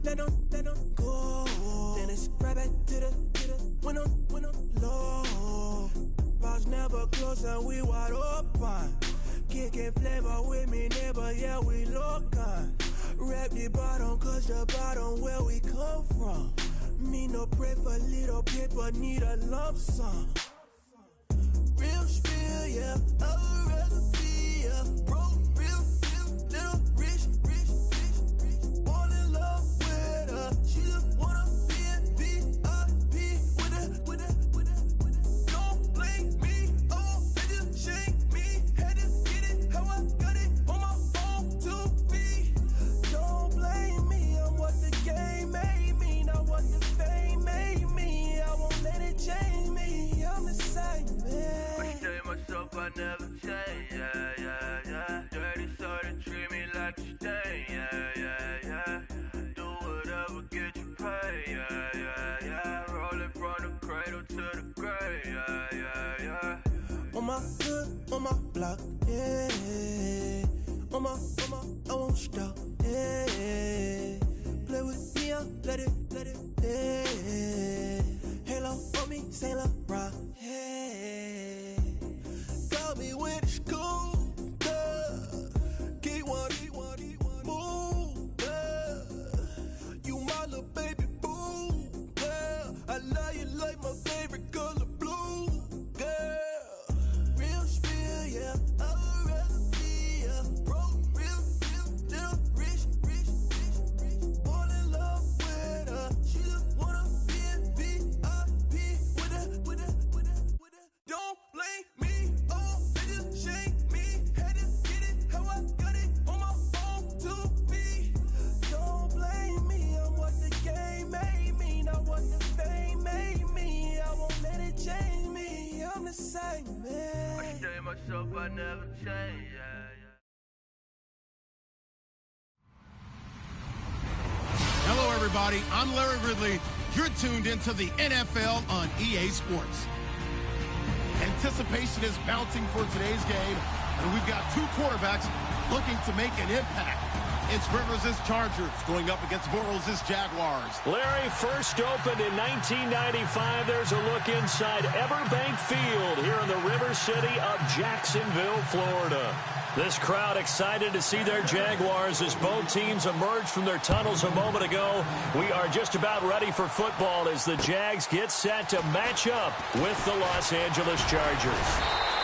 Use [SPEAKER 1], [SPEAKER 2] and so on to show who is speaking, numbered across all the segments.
[SPEAKER 1] let them go. Then it's right back to the when I'm low. Bars never close and we wide open. Kicking flavor with me, neighbor, yeah, we local. Rap the bottom, cause the bottom where we come from. Me no pray for little paper, need a lump sum. Real spill, yeah, I'd rather be, yeah. Broke, real, little rich. Fall in love with her, she just wanna be in VIP with her. Don't blame me, oh, they just shame me. Had to get it, how I got it, on my own 2 feet. Don't blame me, I'm what the game made me, not what the fame made me. I won't let it change me, I'm the same man.
[SPEAKER 2] I stay myself, I never change, yeah. Dirty sort of treat me like a stain, yeah. Do whatever, get you paid, yeah. Rolling from the cradle to the grave, yeah.
[SPEAKER 1] On my hood, on my block, yeah. On my, I won't stop, yeah. Play with me, I'll let it, yeah. Halo on me, Saint Laurent, yeah. Got me with the school, yeah. Keep one, move, yeah. You my little baby boo, yeah. I love you like my favorite color blue, yeah. Real spill, yeah, I'd rather be, yeah. Broke, real, little rich. Fall in love with her, she just wanna be in VIP with her. Don't blame me, oh, they just shame me. Had to get it, how I got it, on my own 2 feet. Don't blame me, I'm what the game made me, not what the fame made me. I won't let it change me, I'm the same man.
[SPEAKER 2] I stay myself, I never change, yeah.
[SPEAKER 3] Hello, everybody. I'm Larry Ridley. You're tuned into the NFL on EA Sports. Anticipation is mounting for today's game, and we've got 2 quarterbacks looking to make an impact. It's Rivers' Chargers going up against Bortles' Jaguars.
[SPEAKER 4] Larry, first opened in 1995. There's a look inside Everbank Field here in the River City of Jacksonville, Florida. This crowd excited to see their Jaguars as both teams emerged from their tunnels a moment ago. We are just about ready for football as the Jags get set to match up with the Los Angeles Chargers.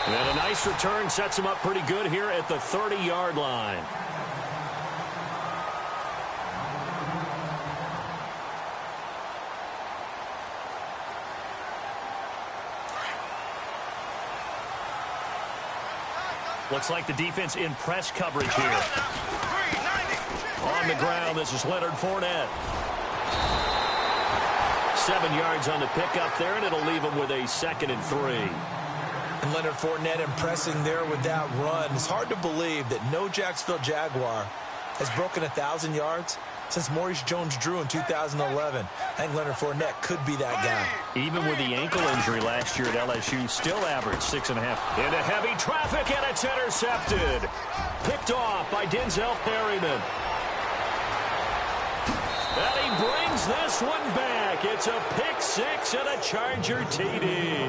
[SPEAKER 4] And a nice return sets them up pretty good here at the 30-yard line. Looks like the defense in press coverage here. On the ground, this is Leonard Fournette. 7 yards on the pickup there, and it'll leave him with a 2nd and 3.
[SPEAKER 5] And Leonard Fournette impressing there with that run. It's hard to believe that no Jacksonville Jaguar has broken 1,000 yards since Maurice Jones-Drew in 2011. I think Leonard Fournette could be that guy.
[SPEAKER 4] Even with the ankle injury last year at LSU, still averaged 6.5. Into heavy traffic, and it's intercepted. Picked off by Denzel Perryman. And he brings this one back. It's a pick 6 and a Charger TD.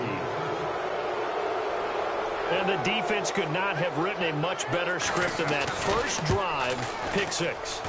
[SPEAKER 4] And the defense could not have written a much better script than that first drive, pick 6.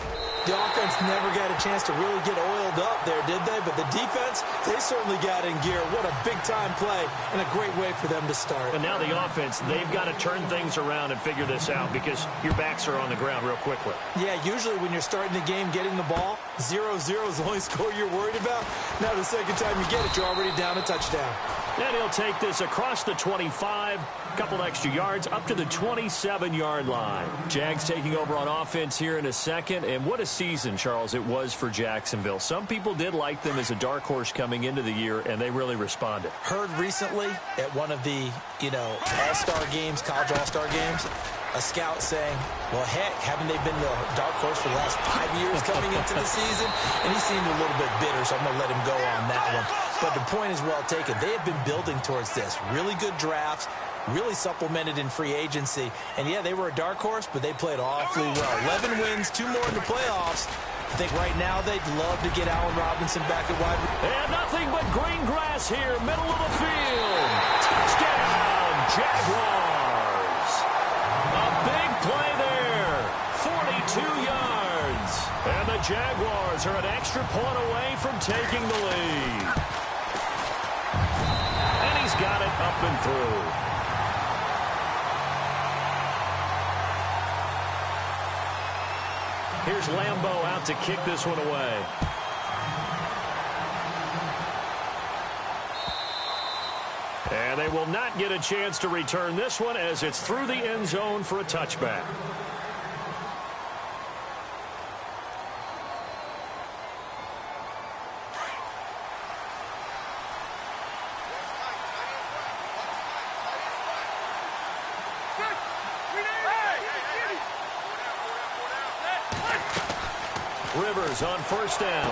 [SPEAKER 5] The offense never got a chance to really get oiled up there, did they? But the defense, they certainly got in gear. What a big-time play and a great way for them to start.
[SPEAKER 4] And now the offense, they've got to turn things around and figure this out because your backs are on the ground real quickly.
[SPEAKER 5] Yeah, usually when you're starting the game getting the ball, 0-0 is the only score you're worried about. Now the second time you get it, you're already down a touchdown.
[SPEAKER 4] And he'll take this across the 25, a couple extra yards, up to the 27-yard line. Jags taking over on offense here in a second, and what a season, Charles, it was for Jacksonville. Some people did like them as a dark horse coming into the year, and they really responded.
[SPEAKER 5] Heard recently at one of the, all-star games, college all-star games, a scout saying, well, heck, haven't they been the dark horse for the last 5 years coming into the season? And he seemed a little bit bitter, so I'm going to let him go on that one. But the point is well taken. They have been building towards this. Really good drafts, really supplemented in free agency. And, yeah, they were a dark horse, but they played awfully well. 11 wins, 2 more in the playoffs. I think right now they'd love to get Allen Robinson back at wide receiver.
[SPEAKER 4] And nothing but green grass here, middle of the field. Touchdown, Jaguars. A big play there, 42 yards. And the Jaguars are an extra point away from taking the lead. And he's got it up and through. Here's Lambeau out to kick this one away. And they will not get a chance to return this one as it's through the end zone for a touchback. Rivers on first down.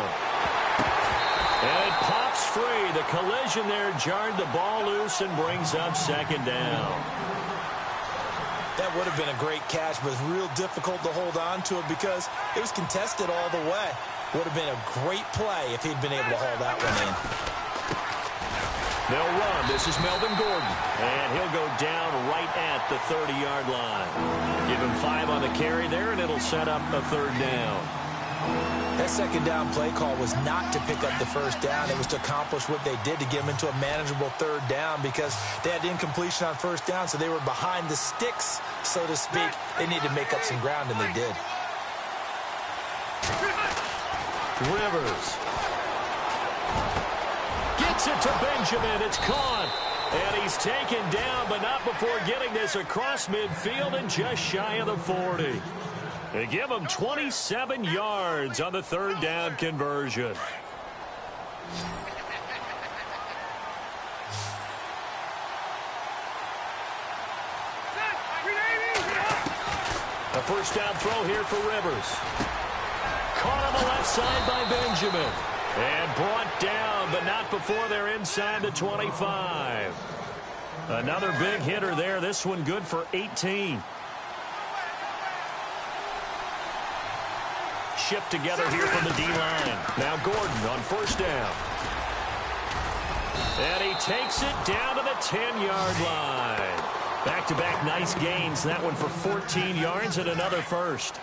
[SPEAKER 4] And it pops free. The collision there jarred the ball loose and brings up second down.
[SPEAKER 5] That would have been a great catch, but it's real difficult to hold on to it because it was contested all the way. Would have been a great play if he'd been able to haul that one in.
[SPEAKER 4] They'll run. This is Melvin Gordon. And he'll go down right at the 30-yard line. Give him 5 on the carry there, and it'll set up a third down.
[SPEAKER 5] That second down play call was not to pick up the first down. It was to accomplish what they did to get them into a manageable third down because they had incompletion on first down, so they were behind the sticks, so to speak. They needed to make up some ground, and they did.
[SPEAKER 4] Rivers gets it to Benjamin. It's caught. And he's taken down, but not before getting this across midfield and just shy of the 40. They give him 27 yards on the third down conversion. A first down throw here for Rivers. Caught on the left side by Benjamin. And brought down, but not before they're inside the 25. Another big hitter there. This one good for 18. Shift together here from the D-line. Now Gordon on first down. And he takes it down to the 10-yard line. Back-to-back nice gains. That one for 14 yards and another first.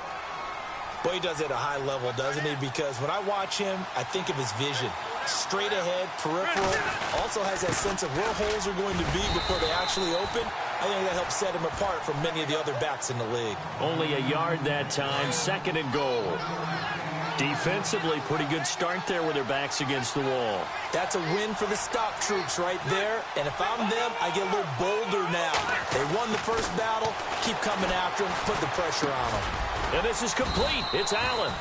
[SPEAKER 5] Boy, he does it at a high level, doesn't he? Because when I watch him, I think of his vision. Straight ahead, peripheral. Also has that sense of where holes are going to be before they actually open. I think that helps set him apart from many of the other backs in the league.
[SPEAKER 4] Only a yard that time, second and goal. Defensively, pretty good start there with their backs against the wall.
[SPEAKER 5] That's a win for the stop troops right there. And if I'm them, I get a little bolder now. They won the first battle. Keep coming after them. Put the pressure on them.
[SPEAKER 4] And this is complete. It's Allen.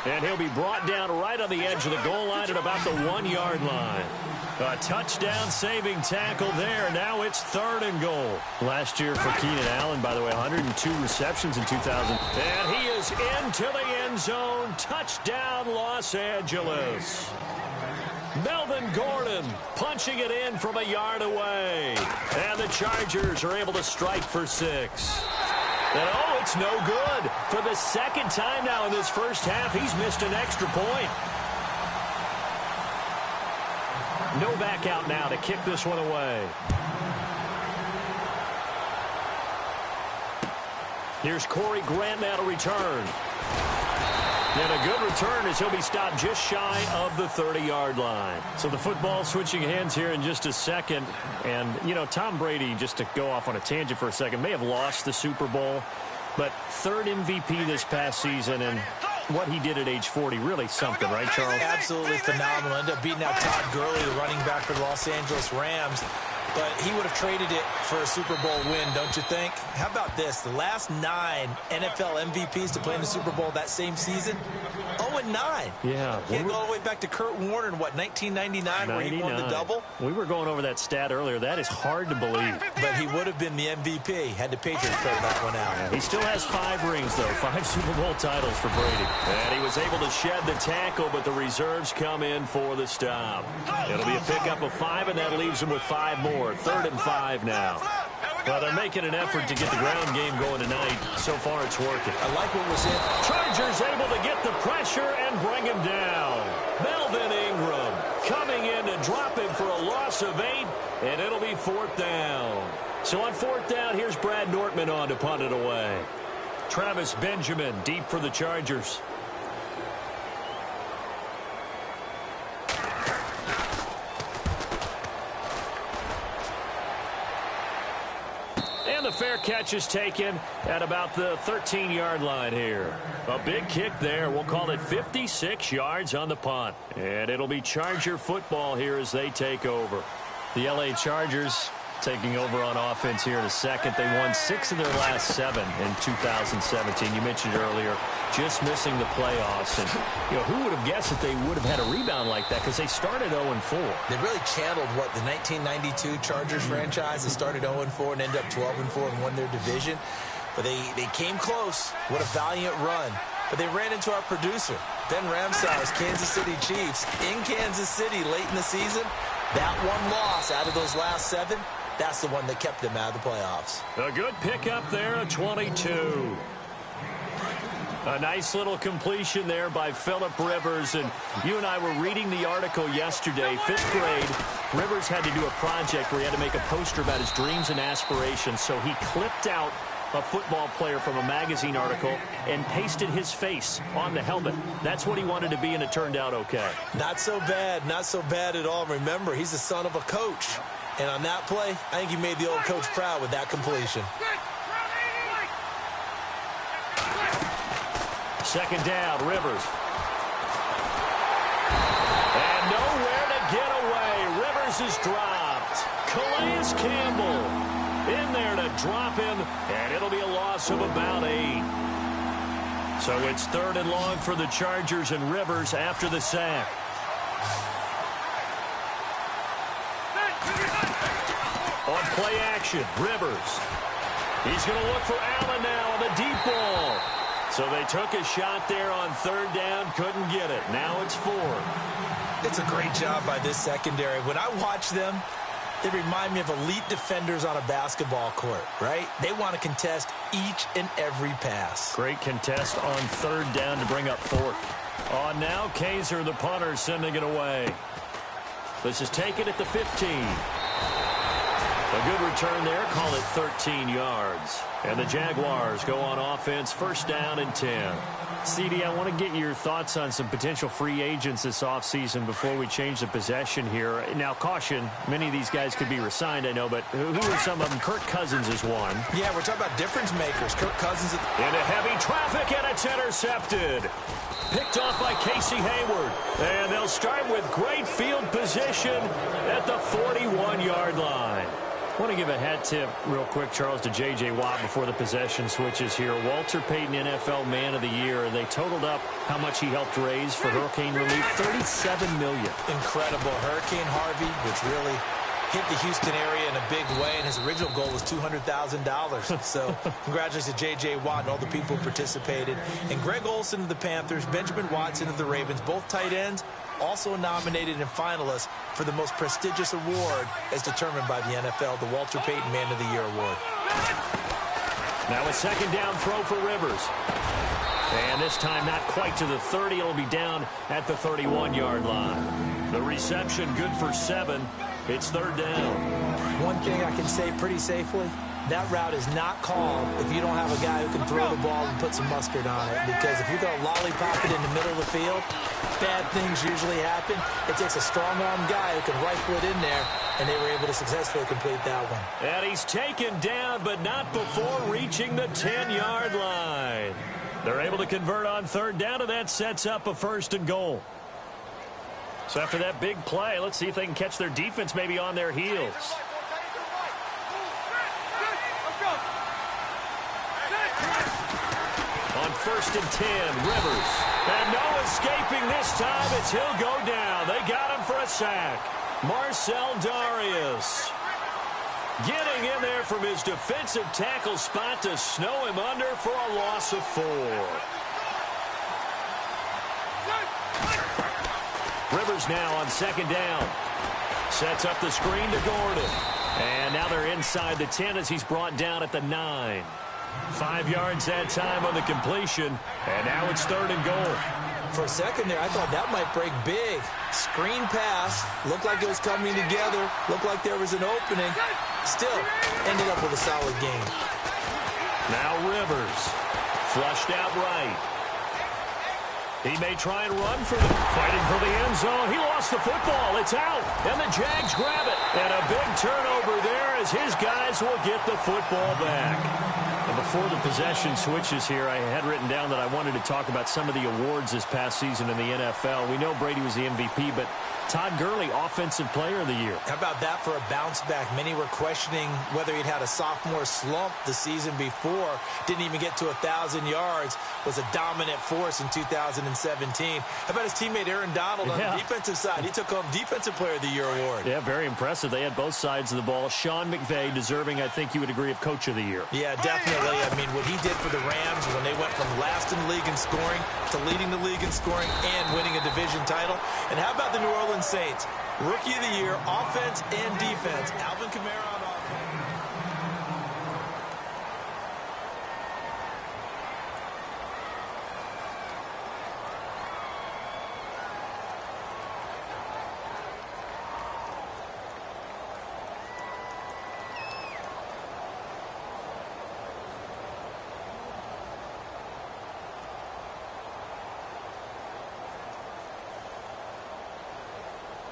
[SPEAKER 4] And he'll be brought down right on the edge of the goal line at about the 1-yard line. A touchdown saving tackle there. Now it's third and goal. Last year for Keenan Allen, by the way, 102 receptions in 2000. And he is into the end zone. Touchdown, Los Angeles. Melvin Gordon punching it in from a yard away. And the Chargers are able to strike for 6. And, oh, it's no good. For the second time now in this first half, he's missed an extra point. Novak out now to kick this one away. Here's Corey Grant now to return. And a good return as he'll be stopped just shy of the 30-yard line. So the football switching hands here in just a second. And, you know, Tom Brady, just to go off on a tangent for a second, may have lost the Super Bowl. But third MVP this past season, and what he did at age 40, really something, right, Charles?
[SPEAKER 5] Absolutely phenomenal. Ended up beating out Todd Gurley, the running back for the Los Angeles Rams. But he would have traded it for a Super Bowl win, don't you think? How about this? The last 9 NFL MVPs to play in the Super Bowl that same season, 0-9.
[SPEAKER 4] Yeah.
[SPEAKER 5] Can't go all the way back to Kurt Warner in, what, 1999, where he won the double?
[SPEAKER 4] We were going over that stat earlier. That is hard to believe.
[SPEAKER 5] But he would have been the MVP had the Patriots pulled that one out.
[SPEAKER 4] Yeah, he still has 5 rings, though. 5 Super Bowl titles for Brady. And he was able to shed the tackle, but the reserves come in for the stop. It'll be a pickup of 5, and that leaves him with 5 more. 3rd and 5 now. Well, they're making an effort to get the ground game going tonight. So far, it's working.
[SPEAKER 5] I like what was in.
[SPEAKER 4] Chargers able to get the pressure and bring him down. Melvin Ingram coming in to drop him for a loss of 8, and it'll be 4th down. So on 4th down, here's Brad Nortman on to punt it away. Travis Benjamin deep for the Chargers. And the fair catch is taken at about the 13-yard line here. A big kick there. We'll call it 56 yards on the punt. And it'll be Charger football here as they take over. The L.A. Chargers taking over on offense here in a second. They won 6 of their last 7 in 2017. You mentioned earlier just missing the playoffs. And, who would have guessed that they would have had a rebound like that, because they started 0-4.
[SPEAKER 5] They really channeled what the 1992 Chargers franchise. They started 0-4 and ended up 12-4 and won their division. But they came close. What a valiant run. But they ran into our producer, Ben Ramsauer's Kansas City Chiefs, in Kansas City late in the season. That one loss out of those last 7, that's the one that kept them out of the playoffs.
[SPEAKER 4] A good pickup there, a 22. A nice little completion there by Phillip Rivers. And you and I were reading the article yesterday, 5th grade. Rivers had to do a project where he had to make a poster about his dreams and aspirations. So he clipped out a football player from a magazine article and pasted his face on the helmet. That's what he wanted to be, and it turned out okay.
[SPEAKER 5] Not so bad. Not so bad at all. Remember, he's the son of a coach. And on that play, I think he made the old coach proud with that completion.
[SPEAKER 4] 2nd down, Rivers. And nowhere to get away. Rivers is dropped. Calais Campbell in there to drop him, and it'll be a loss of about 8. So it's 3rd and long for the Chargers, and Rivers after the sack. On play action, Rivers. He's going to look for Allen now on the deep ball. So they took a shot there on 3rd down, couldn't get it. Now it's 4.
[SPEAKER 5] It's a great job by this secondary. When I watch them, they remind me of elite defenders on a basketball court, right? They want to contest each and every pass.
[SPEAKER 4] Great contest on 3rd down to bring up 4th. On now, Kaiser, the punter, sending it away. This is taken at the 15. A good return there, call it 13 yards. And the Jaguars go on offense, 1st down and 10. CD, I want to get your thoughts on some potential free agents this offseason before we change the possession here. Now, caution, many of these guys could be re-signed, I know, but who are some of them? Kirk Cousins is one.
[SPEAKER 5] Yeah, we're talking about difference makers. Kirk Cousins.
[SPEAKER 4] Into heavy traffic, and it's intercepted. Picked off by Casey Hayward. And they'll start with great field position at the 41-yard line. I want to give a hat tip real quick, Charles, to J.J. Watt before the possession switches here. Walter Payton, NFL Man of the Year. They totaled up how much he helped raise for hurricane relief, $37 million.
[SPEAKER 5] Incredible. Hurricane Harvey, which really hit the Houston area in a big way, and his original goal was $200,000. So congratulations to J.J. Watt and all the people who participated. And Greg Olsen of the Panthers, Benjamin Watson of the Ravens, both tight ends, also nominated and finalists for the most prestigious award as determined by the NFL, the Walter Payton Man of the Year Award.
[SPEAKER 4] Now a 2nd down throw for Rivers. And this time not quite to the 30. It'll be down at the 31-yard line. The reception good for 7. It's 3rd down.
[SPEAKER 5] One thing I can say pretty safely, that route is not called if you don't have a guy who can throw the ball and put some mustard on it. Because if you're going to lollipop it in the middle of the field, bad things usually happen. It takes a strong-arm guy who can rifle it in there, and they were able to successfully complete that one.
[SPEAKER 4] And he's taken down, but not before reaching the 10-yard line. They're able to convert on 3rd down, and that sets up a 1st and goal. So after that big play, let's see if they can catch their defense maybe on their heels. On 1st and 10, Rivers. And no escaping this time as he'll go down. They got him for a sack. Marcel Darius getting in there from his defensive tackle spot to snow him under for a loss of 4. Rivers now on 2nd down. Sets up the screen to Gordon. And now they're inside the 10 as he's brought down at the 9. 5 yards that time on the completion. And now it's 3rd and goal.
[SPEAKER 5] For a second there, I thought that might break big. Screen pass. Looked like it was coming together. Looked like there was an opening. Still, ended up with a solid game.
[SPEAKER 4] Now Rivers. Flushed out right. He may try and run for fighting for the end zone. He lost the football. It's out. And the Jags grab it. And a big turnover there as his guys will get the football back. And before the possession switches here, I had written down that I wanted to talk about some of the awards this past season in the NFL. We know Brady was the MVP, but Todd Gurley, Offensive Player of the Year.
[SPEAKER 5] How about that for a bounce back? Many were questioning whether he'd had a sophomore slump the season before. Didn't even get to 1,000 yards. Was a dominant force in 2017. How about his teammate Aaron Donald on the defensive side? He took home Defensive Player of the Year award.
[SPEAKER 4] Yeah, very impressive. They had both sides of the ball. Sean McVay deserving, I think you would agree, of Coach of the Year.
[SPEAKER 5] Yeah, definitely. I mean, what he did for the Rams when they went from last in the league in scoring to leading the league in scoring and winning a division title. And how about the New Orleans Saints? Rookie of the Year, offense and defense. Alvin Kamara on offense.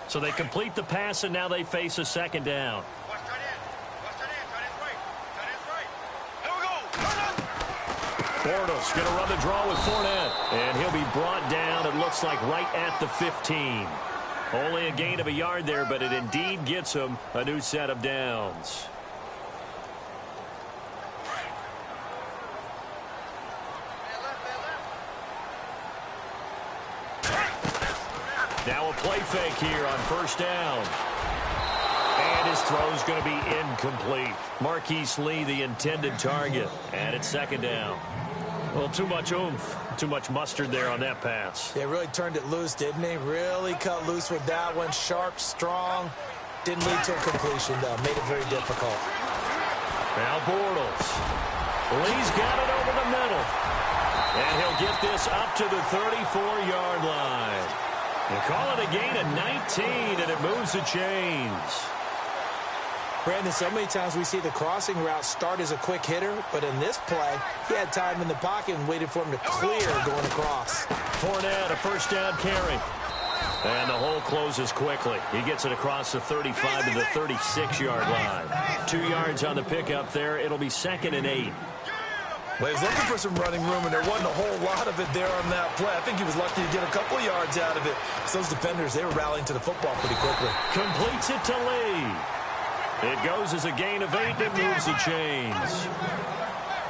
[SPEAKER 4] So they complete the pass, and now they face a 2nd down. Bortles going to run the draw with Fournette. And he'll be brought down, it looks like, right at the 15. Only a gain of a yard there, but it indeed gets him a new set of downs. Now a play fake here on 1st down. And his throw's going to be incomplete. Marquise Lee, the intended target. And it's 2nd down. Well, too much oomph, too much mustard there on that pass.
[SPEAKER 5] They really turned it loose, didn't they? Really cut loose with that one. Sharp, strong. Didn't lead to a completion, though. Made it very difficult.
[SPEAKER 4] Now Bortles. Lee's got it over the middle. And he'll get this up to the 34-yard line. They call it a gain of 19, and it moves the chains.
[SPEAKER 5] Brandon, so many times we see the crossing route start as a quick hitter, but in this play, he had time in the pocket and waited for him to clear going across.
[SPEAKER 4] Fournette, a 1st down carry. And the hole closes quickly. He gets it across the 35 to the 36-yard line. 2 yards on the pickup there. It'll be 2nd and 8.
[SPEAKER 5] Well, he was looking for some running room, and there wasn't a whole lot of it there on that play. I think he was lucky to get a couple of yards out of it. So those defenders, they were rallying to the football pretty quickly.
[SPEAKER 4] Completes it to Lee. It goes as a gain of 8 that moves the chains.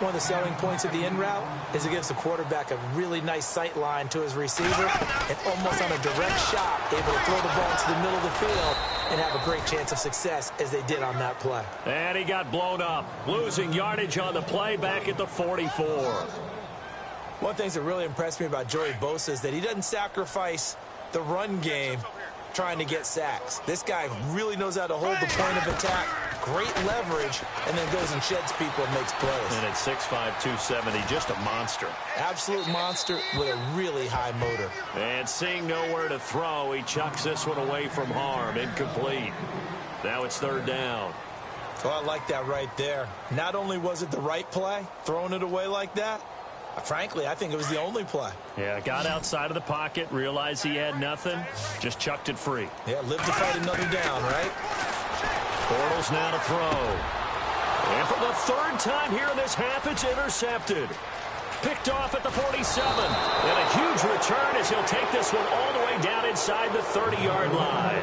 [SPEAKER 5] One of the selling points of the in route is it gives the quarterback a really nice sight line to his receiver and almost on a direct shot able to throw the ball into the middle of the field and have a great chance of success as they did on that play.
[SPEAKER 4] And he got blown up, losing yardage on the play back at the 44.
[SPEAKER 5] One of the things that really impressed me about Joey Bosa is that he doesn't sacrifice the run game trying to get sacks. This guy really knows how to hold the point of attack, great leverage, and then goes and sheds people and makes plays.
[SPEAKER 4] And at 6'5", 270, just a monster.
[SPEAKER 5] Absolute monster with a really high motor.
[SPEAKER 4] And seeing nowhere to throw, he chucks this one away from harm. Incomplete. Now it's 3rd down.
[SPEAKER 5] Oh, I like that right there. Not only was it the right play, throwing it away like that, frankly, I think it was the only play.
[SPEAKER 4] Yeah, got outside of the pocket, realized he had nothing, just chucked it free.
[SPEAKER 5] Yeah, live to fight another down, right?
[SPEAKER 4] Bortles now to throw. And for the 3rd time here in this half, it's intercepted. Picked off at the 47. And a huge return as he'll take this one all the way down inside the 30-yard line.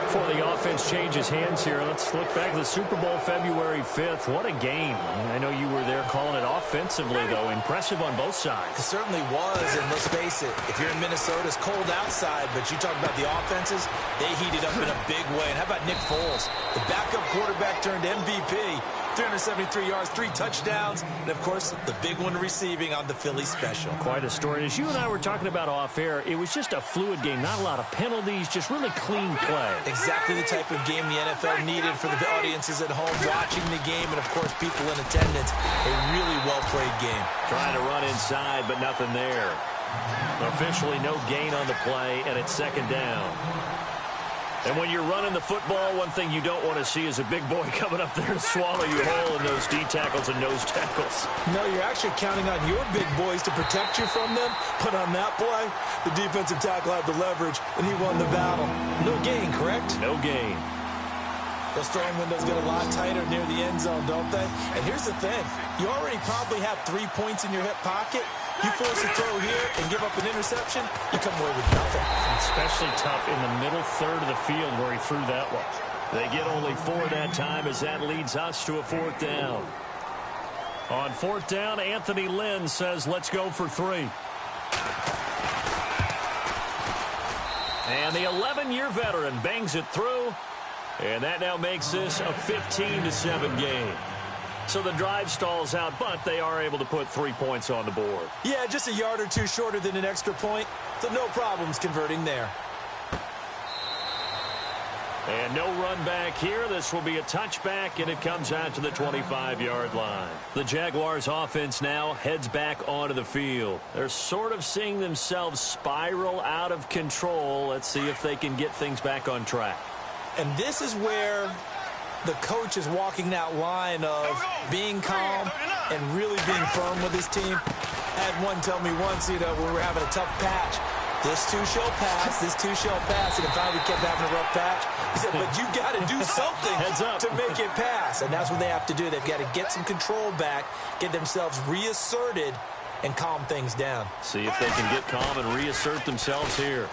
[SPEAKER 4] Before the offense changes hands here, let's look back to the Super Bowl February 5th. What a game. I know you were there calling it offensively, though. Impressive on both sides.
[SPEAKER 5] It certainly was, and let's face it, if you're in Minnesota, it's cold outside, but you talk about the offenses, they heated up in a big way. And how about Nick Foles, the backup quarterback turned MVP, 373 yards, 3 touchdowns, and, of course, the big one receiving on the Philly special.
[SPEAKER 4] Quite a story. As you and I were talking about off air, it was just a fluid game. Not a lot of penalties, just really clean play.
[SPEAKER 5] Exactly the type of game the NFL needed for the audiences at home watching the game and, of course, people in attendance. A really well-played game.
[SPEAKER 4] Trying to run inside, but nothing there. Officially no gain on the play, and it's second down. And when you're running the football, one thing you don't want to see is a big boy coming up there and swallow you whole in those D tackles and nose tackles.
[SPEAKER 5] No, you're actually counting on your big boys to protect you from them. But on that play, the defensive tackle had the leverage, and he won the battle. No gain, correct?
[SPEAKER 4] No gain.
[SPEAKER 5] Those throwing windows get a lot tighter near the end zone, don't they? And here's the thing. You already probably have 3 points in your hip pocket. You force a throw here and give up an interception, you come away with nothing.
[SPEAKER 4] Especially tough in the middle third of the field where he threw that one. They get only 4 that time as that leads us to a 4th down. On 4th down, Anthony Lynn says, let's go for 3. And the 11-year veteran bangs it through. And that now makes this a 15-7 game. So the drive stalls out, but they are able to put 3 points on the board.
[SPEAKER 5] Yeah, just a yard or two shorter than an extra point, so no problems converting there.
[SPEAKER 4] And no run back here. This will be a touchback, and it comes out to the 25-yard line. The Jaguars' offense now heads back onto the field. They're sort of seeing themselves spiral out of control. Let's see if they can get things back on track.
[SPEAKER 5] And this is where the coach is walking that line of being calm and really being firm with his team. I had one tell me once, when we were having a tough patch, this too shall pass, this too shall pass, and if finally kept having a rough patch, he said, but you got to do something to make it pass. And that's what they have to do. They've got to get some control back, get themselves reasserted, and calm things down.
[SPEAKER 4] See if they can get calm and reassert themselves here.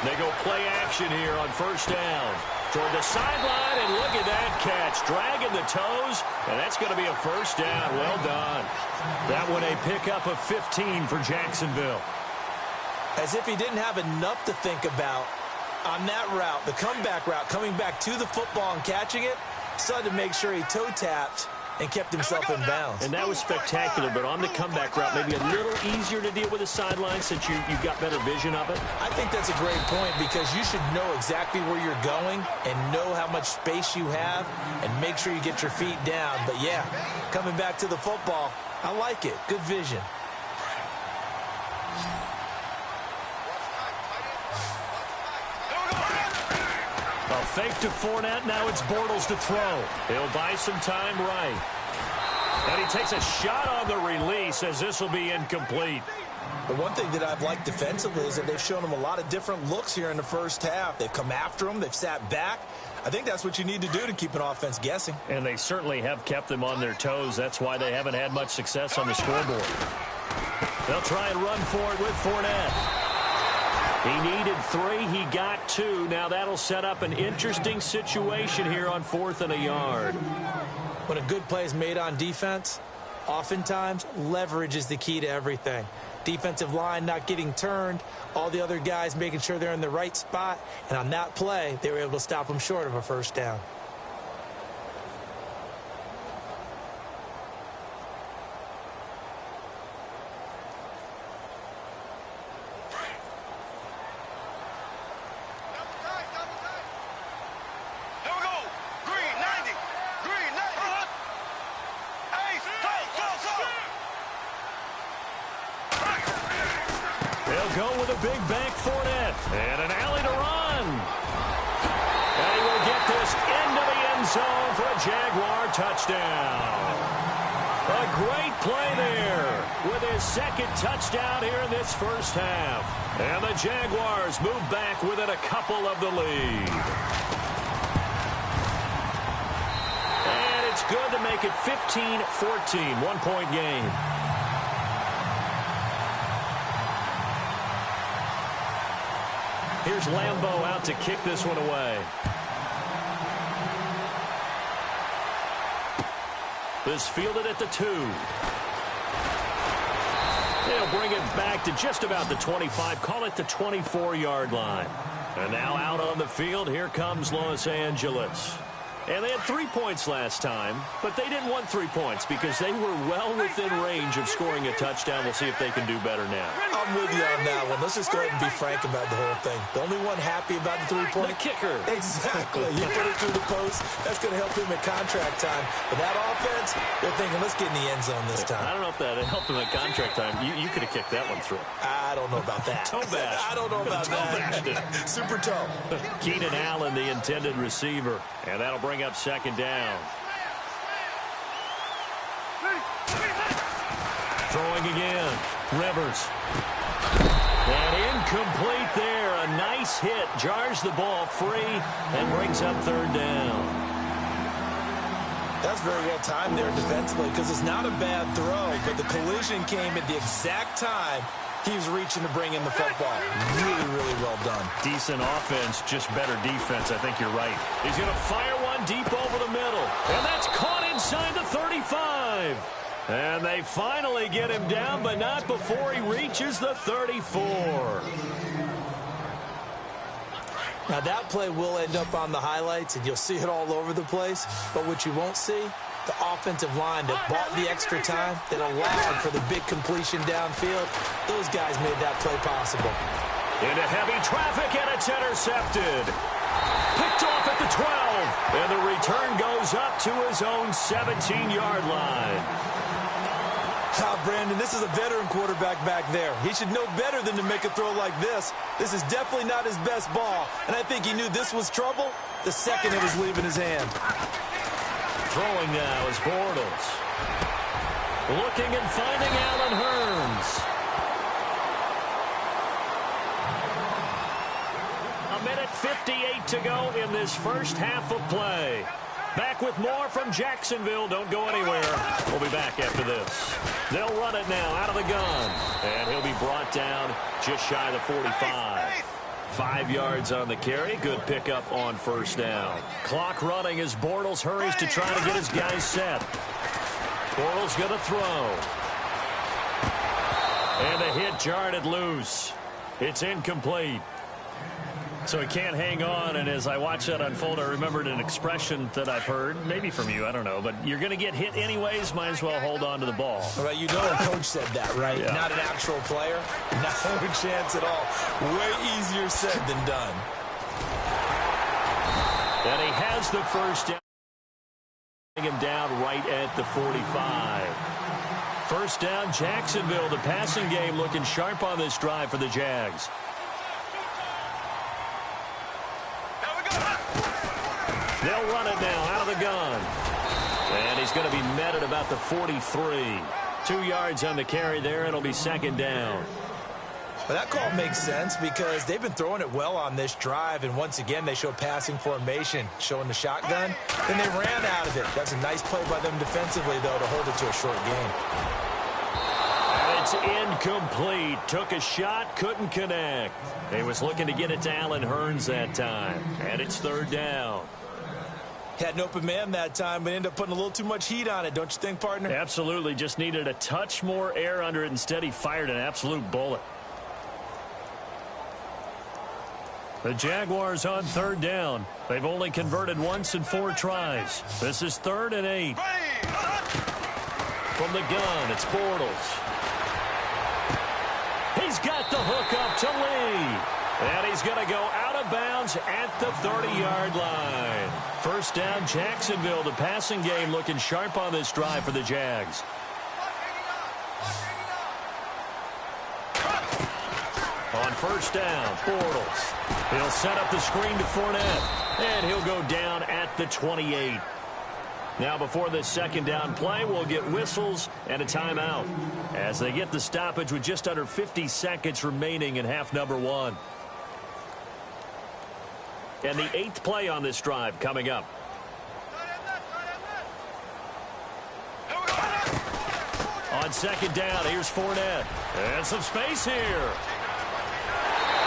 [SPEAKER 4] They go play action here on 1st down. Toward the sideline, and look at that catch. Dragging the toes, and that's going to be a 1st down. Well done. That one a pickup of 15 for Jacksonville.
[SPEAKER 5] As if he didn't have enough to think about on that route, the comeback route, coming back to the football and catching it, decided to make sure he toe-tapped and kept himself in bounds.
[SPEAKER 4] And that was spectacular, but on the comeback route, maybe a little easier to deal with the sideline since you've got better vision of it.
[SPEAKER 5] I think that's a great point because you should know exactly where you're going and know how much space you have and make sure you get your feet down. But, yeah, coming back to the football, I like it. Good vision.
[SPEAKER 4] A fake to Fournette. Now it's Bortles to throw. He'll buy some time right. And he takes a shot on the release as this will be incomplete.
[SPEAKER 5] The one thing that I've liked defensively is that they've shown him a lot of different looks here in the first half. They've come after him. They've sat back. I think that's what you need to do to keep an offense guessing.
[SPEAKER 4] And they certainly have kept them on their toes. That's why they haven't had much success on the scoreboard. They'll try and run for it with Fournette. He needed 3. He got 2. Now that'll set up an interesting situation here on 4th and a yard.
[SPEAKER 5] When a good play is made on defense, oftentimes leverage is the key to everything. Defensive line not getting turned, all the other guys making sure they're in the right spot, and on that play, they were able to stop them short of a 1st down.
[SPEAKER 4] Go with a big bank Fournette. And an alley to run. And he will get this into the end zone for a Jaguar touchdown. A great play there with his 2nd touchdown here in this first half. And the Jaguars move back within a couple of the lead. And it's good to make it 15-14, 1-point game. Here's Lambeau out to kick this one away. This fielded at the 2. They'll bring it back to just about the 25. Call it the 24-yard line. And now out on the field, here comes Los Angeles. And they had 3 points last time, but they didn't want 3 points because they were well within range of scoring a touchdown. We'll see if they can do better now.
[SPEAKER 5] I'm with you on that one. Let's just go ahead and be frank about the whole thing. The only one happy about the 3-point?
[SPEAKER 4] The kicker.
[SPEAKER 5] Exactly. You put it through the post. That's going to help him at contract time. But that offense, they're thinking, let's get in the end zone this time.
[SPEAKER 4] I don't know if that helped him at contract time. You could have kicked that one through.
[SPEAKER 5] I don't know about that.
[SPEAKER 4] Toe bash.
[SPEAKER 5] I don't know about that. Super toe.
[SPEAKER 4] Keenan Allen, the intended receiver. And that'll bring up second down. Throwing again. Rivers. And incomplete there. A nice hit. Jars the ball free and brings up third down.
[SPEAKER 5] That's very well timed there defensively because it's not a bad throw, but the collision came at the exact time he was reaching to bring in the football. Really, really well done.
[SPEAKER 4] Decent offense, just better defense. I think you're right. He's going to fire one deep over the middle. And that's caught inside the 35. And they finally get him down, but not before he reaches the 34.
[SPEAKER 5] Now, that play will end up on the highlights, and you'll see it all over the place. But what you won't see, the offensive line that bought the extra time, that allowed for the big completion downfield, those guys made that play possible.
[SPEAKER 4] Into heavy traffic, and it's intercepted. Picked off at the 12, and the return goes up to his own 17-yard line.
[SPEAKER 5] Brandon, this is a veteran quarterback back there. He should know better than to make a throw like this. This is definitely not his best ball, and I think he knew this was trouble the second it was leaving his hand.
[SPEAKER 4] Throwing now is Bortles. Looking and finding Allen Hurns. A minute 58 to go in this first half of play. Back with more from Jacksonville. Don't go anywhere. We'll be back after this. They'll run it now out of the gun. And he'll be brought down just shy of the 45. 5 yards on the carry. Good pickup on first down. Clock running as Bortles hurries to try to get his guys set. Bortles going to throw. And the hit jarred it loose. It's incomplete. So he can't hang on, and as I watch that unfold, I remembered an expression that I've heard, maybe from you, I don't know, but you're going to get hit anyways, might as well hold on to the ball.
[SPEAKER 5] All right, you know a coach said that, right?
[SPEAKER 4] Yeah.
[SPEAKER 5] Not an actual player. No chance at all. Way easier said than done.
[SPEAKER 4] And he has the first down. Him down right at the 45. First down, Jacksonville. The passing game looking sharp on this drive for the Jags. They'll run it now out of the gun. And he's going to be met at about the 43. 2 yards on the carry there. It'll be second down.
[SPEAKER 5] Well, that call makes sense because they've been throwing it well on this drive, and once again they show passing formation, showing the shotgun. Then they ran out of it. That's a nice play by them defensively, though, to hold it to a short game.
[SPEAKER 4] And it's incomplete. Took a shot, couldn't connect. He was looking to get it to Allen Hurns that time. And it's third down.
[SPEAKER 5] Had an open man that time, but ended up putting a little too much heat on it, don't you think, partner?
[SPEAKER 4] Absolutely. Just needed a touch more air under it. Instead, he fired an absolute bullet. The Jaguars on third down. They've only converted once in 4 tries. This is 3rd and 8. From the gun, it's Bortles. He's got the hook up to Lee. And he's going to go out of bounds at the 30-yard line. First down, Jacksonville. The passing game looking sharp on this drive for the Jags. On first down, Bortles. He'll set up the screen to Fournette. And he'll go down at the 28. Now, before this second down play, we'll get whistles and a timeout as they get the stoppage with just under 50 seconds remaining in half number 1. And the 8th play on this drive coming up. On second down, here's Fournette. And some space here.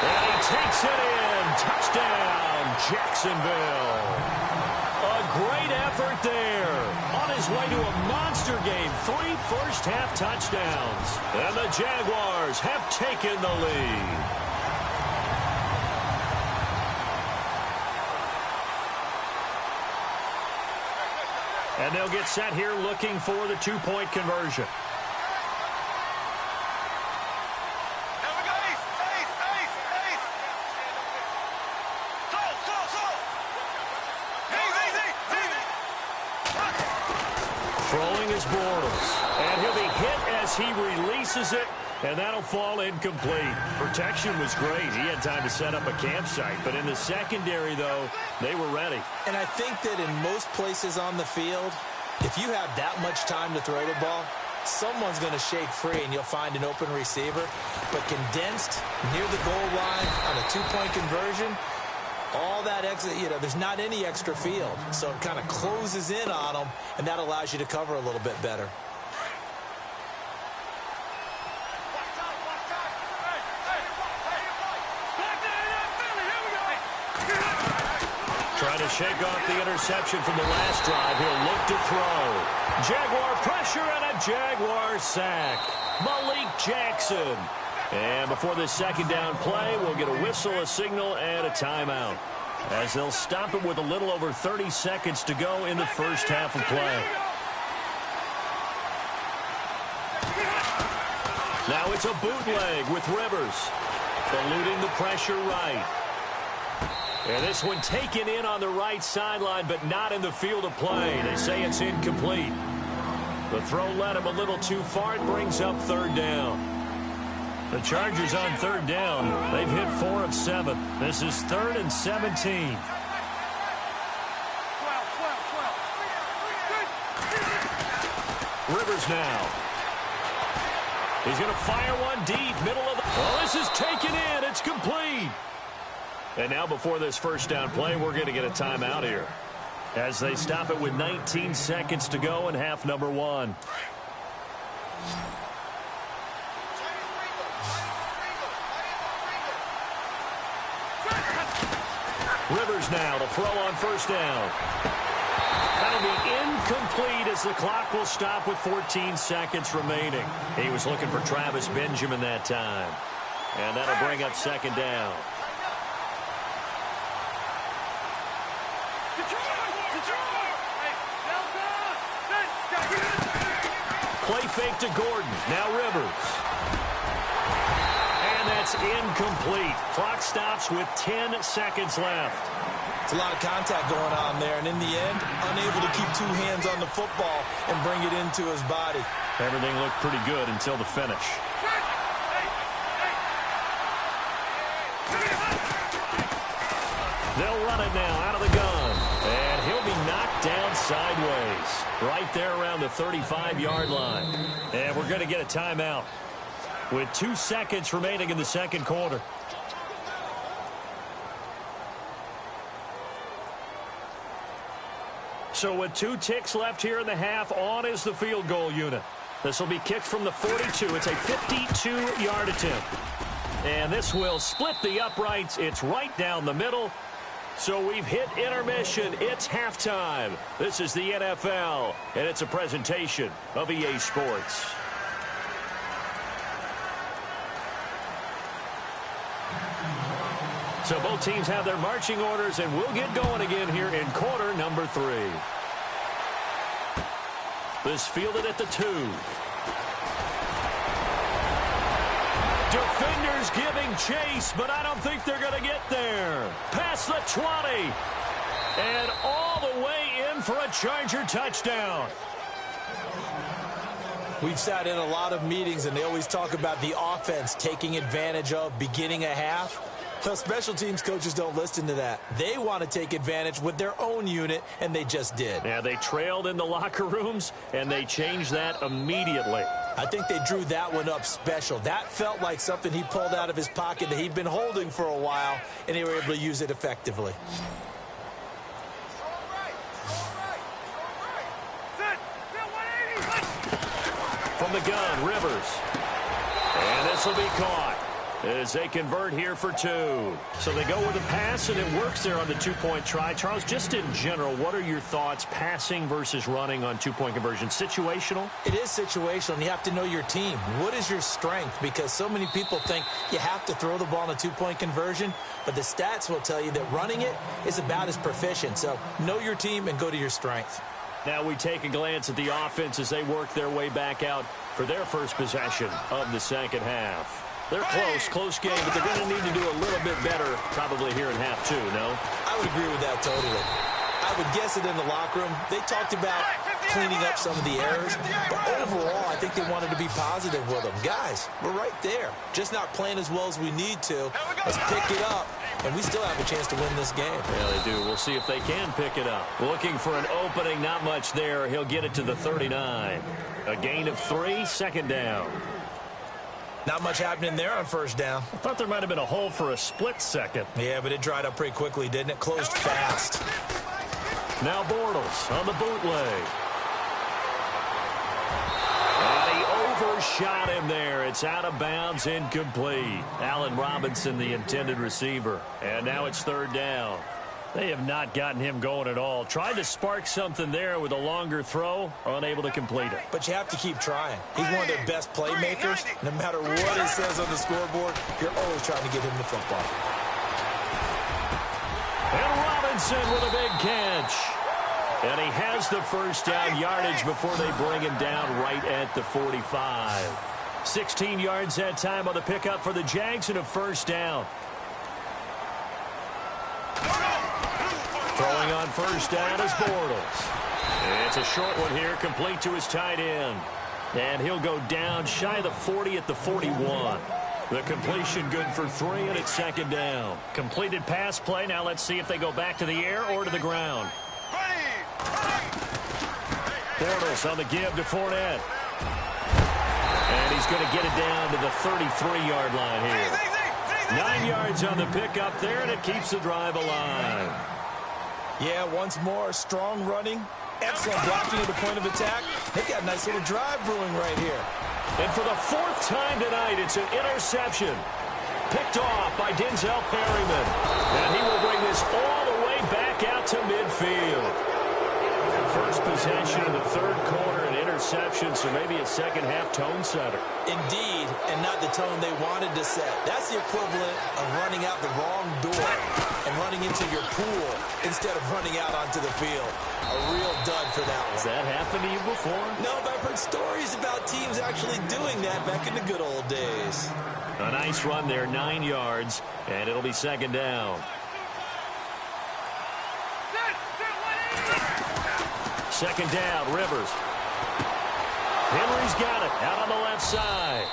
[SPEAKER 4] And he takes it in. Touchdown, Jacksonville. A great effort there. On his way to a monster game. 3 first-half touchdowns. And the Jaguars have taken the lead. And they'll get set here looking for the two-point conversion. Throwing is Bortles. And he'll be hit as he releases it. And that'll fall incomplete. Protection was great. He had time to set up a campsite. But in the secondary, though, they were ready.
[SPEAKER 5] And I think that in most places on the field, if you have that much time to throw the ball, someone's going to shake free and you'll find an open receiver. But condensed near the goal line on a two-point conversion, all that extra, there's not any extra field. So it kind of closes in on them, and that allows you to cover a little bit better.
[SPEAKER 4] Trying to shake off the interception from the last drive. He'll look to throw. Jaguar pressure and a Jaguar sack. Malik Jackson. And before this second down play, we'll get a whistle, a signal, and a timeout, as they'll stop it with a little over 30 seconds to go in the first half of play. Now it's a bootleg with Rivers. Eluding the pressure right. And this one taken in on the right sideline, but not in the field of play. They say it's incomplete. The throw led him a little too far. It brings up third down. The Chargers on third down. They've hit 4 of 7. This is 3rd and 17. Rivers now. He's going to fire one deep, middle of the... Oh, this is taken in. It's complete. And now before this first down play, we're going to get a timeout here, as they stop it with 19 seconds to go in half number 1. Rivers now to throw on first down. That'll be incomplete as the clock will stop with 14 seconds remaining. He was looking for Travis Benjamin that time. And that'll bring up second down. Play fake to Gordon. Now Rivers. And that's incomplete. Clock stops with 10 seconds left.
[SPEAKER 5] It's a lot of contact going on there, and in the end, unable to keep 2 hands on the football and bring it into his body.
[SPEAKER 4] Everything looked pretty good until the finish. They'll run it now out of the gun. And he'll be knocked down sideways. Right there around the 35-yard line. And we're going to get a timeout with 2 seconds remaining in the second quarter. So with 2 ticks left here in the half, on is the field goal unit. This will be kicked from the 42. It's a 52-yard attempt. And this will split the uprights. It's right down the middle. So we've hit intermission. It's halftime. This is the NFL, and it's a presentation of EA Sports. So both teams have their marching orders, and we'll get going again here in quarter number 3. This fielded at the 2. Defenders giving chase, but I don't think they're going to get there. Past the 20. And all the way in for a Charger touchdown.
[SPEAKER 5] We've sat in a lot of meetings, and they always talk about the offense taking advantage of beginning a half. Well, special teams coaches don't listen to that. They want to take advantage with their own unit, and they just did.
[SPEAKER 4] Yeah, they trailed in the locker rooms, and they changed that immediately.
[SPEAKER 5] I think they drew that one up special. That felt like something he pulled out of his pocket that he'd been holding for a while, and they were able to use it effectively.
[SPEAKER 4] From the gun, Rivers. And this will be caught as they convert here for 2. So they go with a pass, and it works there on the 2-point try. Charles, just in general, what are your thoughts passing versus running on 2-point conversion? Situational?
[SPEAKER 5] It is situational, and you have to know your team. What is your strength? Because so many people think you have to throw the ball in a 2-point conversion, but the stats will tell you that running it is about as proficient. So know your team and go to your strength.
[SPEAKER 4] Now we take a glance at the offense as they work their way back out for their first possession of the second half. They're close game, but they're going to need to do a little bit better probably here in half 2, no?
[SPEAKER 5] I would agree with that totally. I would guess it in the locker room. They talked about cleaning up some of the errors, but overall, I think they wanted to be positive with them. Guys, we're right there. Just not playing as well as we need to. Let's pick it up, and we still have a chance to win this game.
[SPEAKER 4] Yeah, they do. We'll see if they can pick it up. Looking for an opening, not much there. He'll get it to the 39. A gain of 3, second down.
[SPEAKER 5] Not much happening there on first down.
[SPEAKER 4] I thought there might have been a hole for a split second.
[SPEAKER 5] Yeah, but it dried up pretty quickly, didn't it? Closed fast.
[SPEAKER 4] Now Bortles on the bootleg. And he overshot him there. It's out of bounds, incomplete. Allen Robinson, the intended receiver. And now it's third down. They have not gotten him going at all. Tried to spark something there with a longer throw, unable to complete it.
[SPEAKER 5] But you have to keep trying. He's one of their best playmakers. No matter what it says on the scoreboard, you're always trying to get him the football.
[SPEAKER 4] And Robinson with a big catch. And he has the first down yardage before they bring him down right at the 45. 16 yards that time on the pickup for the Jags and a first down. Throwing on first down is Bortles. It's a short one here, complete to his tight end. And he'll go down shy of the 40 at the 41. The completion good for 3, and it's second down. Completed pass play. Now let's see if they go back to the air or to the ground. Bortles on the give to Fournette. And he's going to get it down to the 33-yard line here. 9 yards on the pickup there, and it keeps the drive alive.
[SPEAKER 5] Yeah, once more, strong running, excellent blocking at the point of attack. They've got a nice little drive brewing right here.
[SPEAKER 4] And for the 4th time tonight, it's an interception. Picked off by Denzel Perryman. And he will bring this all the way back out to midfield. First possession of the third quarter, an interception, so maybe a second-half tone setter.
[SPEAKER 5] Indeed, and not the tone they wanted to set. That's the equivalent of running out the wrong door and running into your pool instead of running out onto the field. A real dud for that one.
[SPEAKER 4] Has that happened to you before?
[SPEAKER 5] No, but I've heard stories about teams actually doing that back in the good old days.
[SPEAKER 4] A nice run there, 9 yards, and it'll be second down. Second down, Rivers. Henry's got it out on the left side.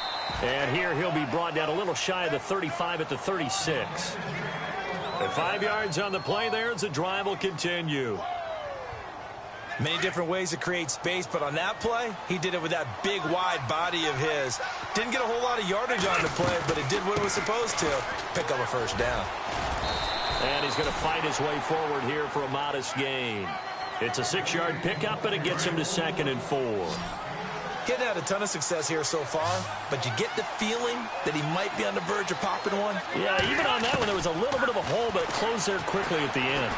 [SPEAKER 4] And here he'll be brought down a little shy of the 35 at the 36. And 5 yards on the play there as the drive will continue.
[SPEAKER 5] Many different ways to create space, but on that play, he did it with that big, wide body of his. Didn't get a whole lot of yardage on the play, but it did what it was supposed to. Pick up a first down.
[SPEAKER 4] And he's going to fight his way forward here for a modest gain. It's a 6-yard pickup, and it gets him to 2nd and 4.
[SPEAKER 5] Getting had a ton of success here so far, but you get the feeling that he might be on the verge of popping one.
[SPEAKER 4] Yeah, even on that one, there was a little bit of a hole, but it closed there quickly at the end.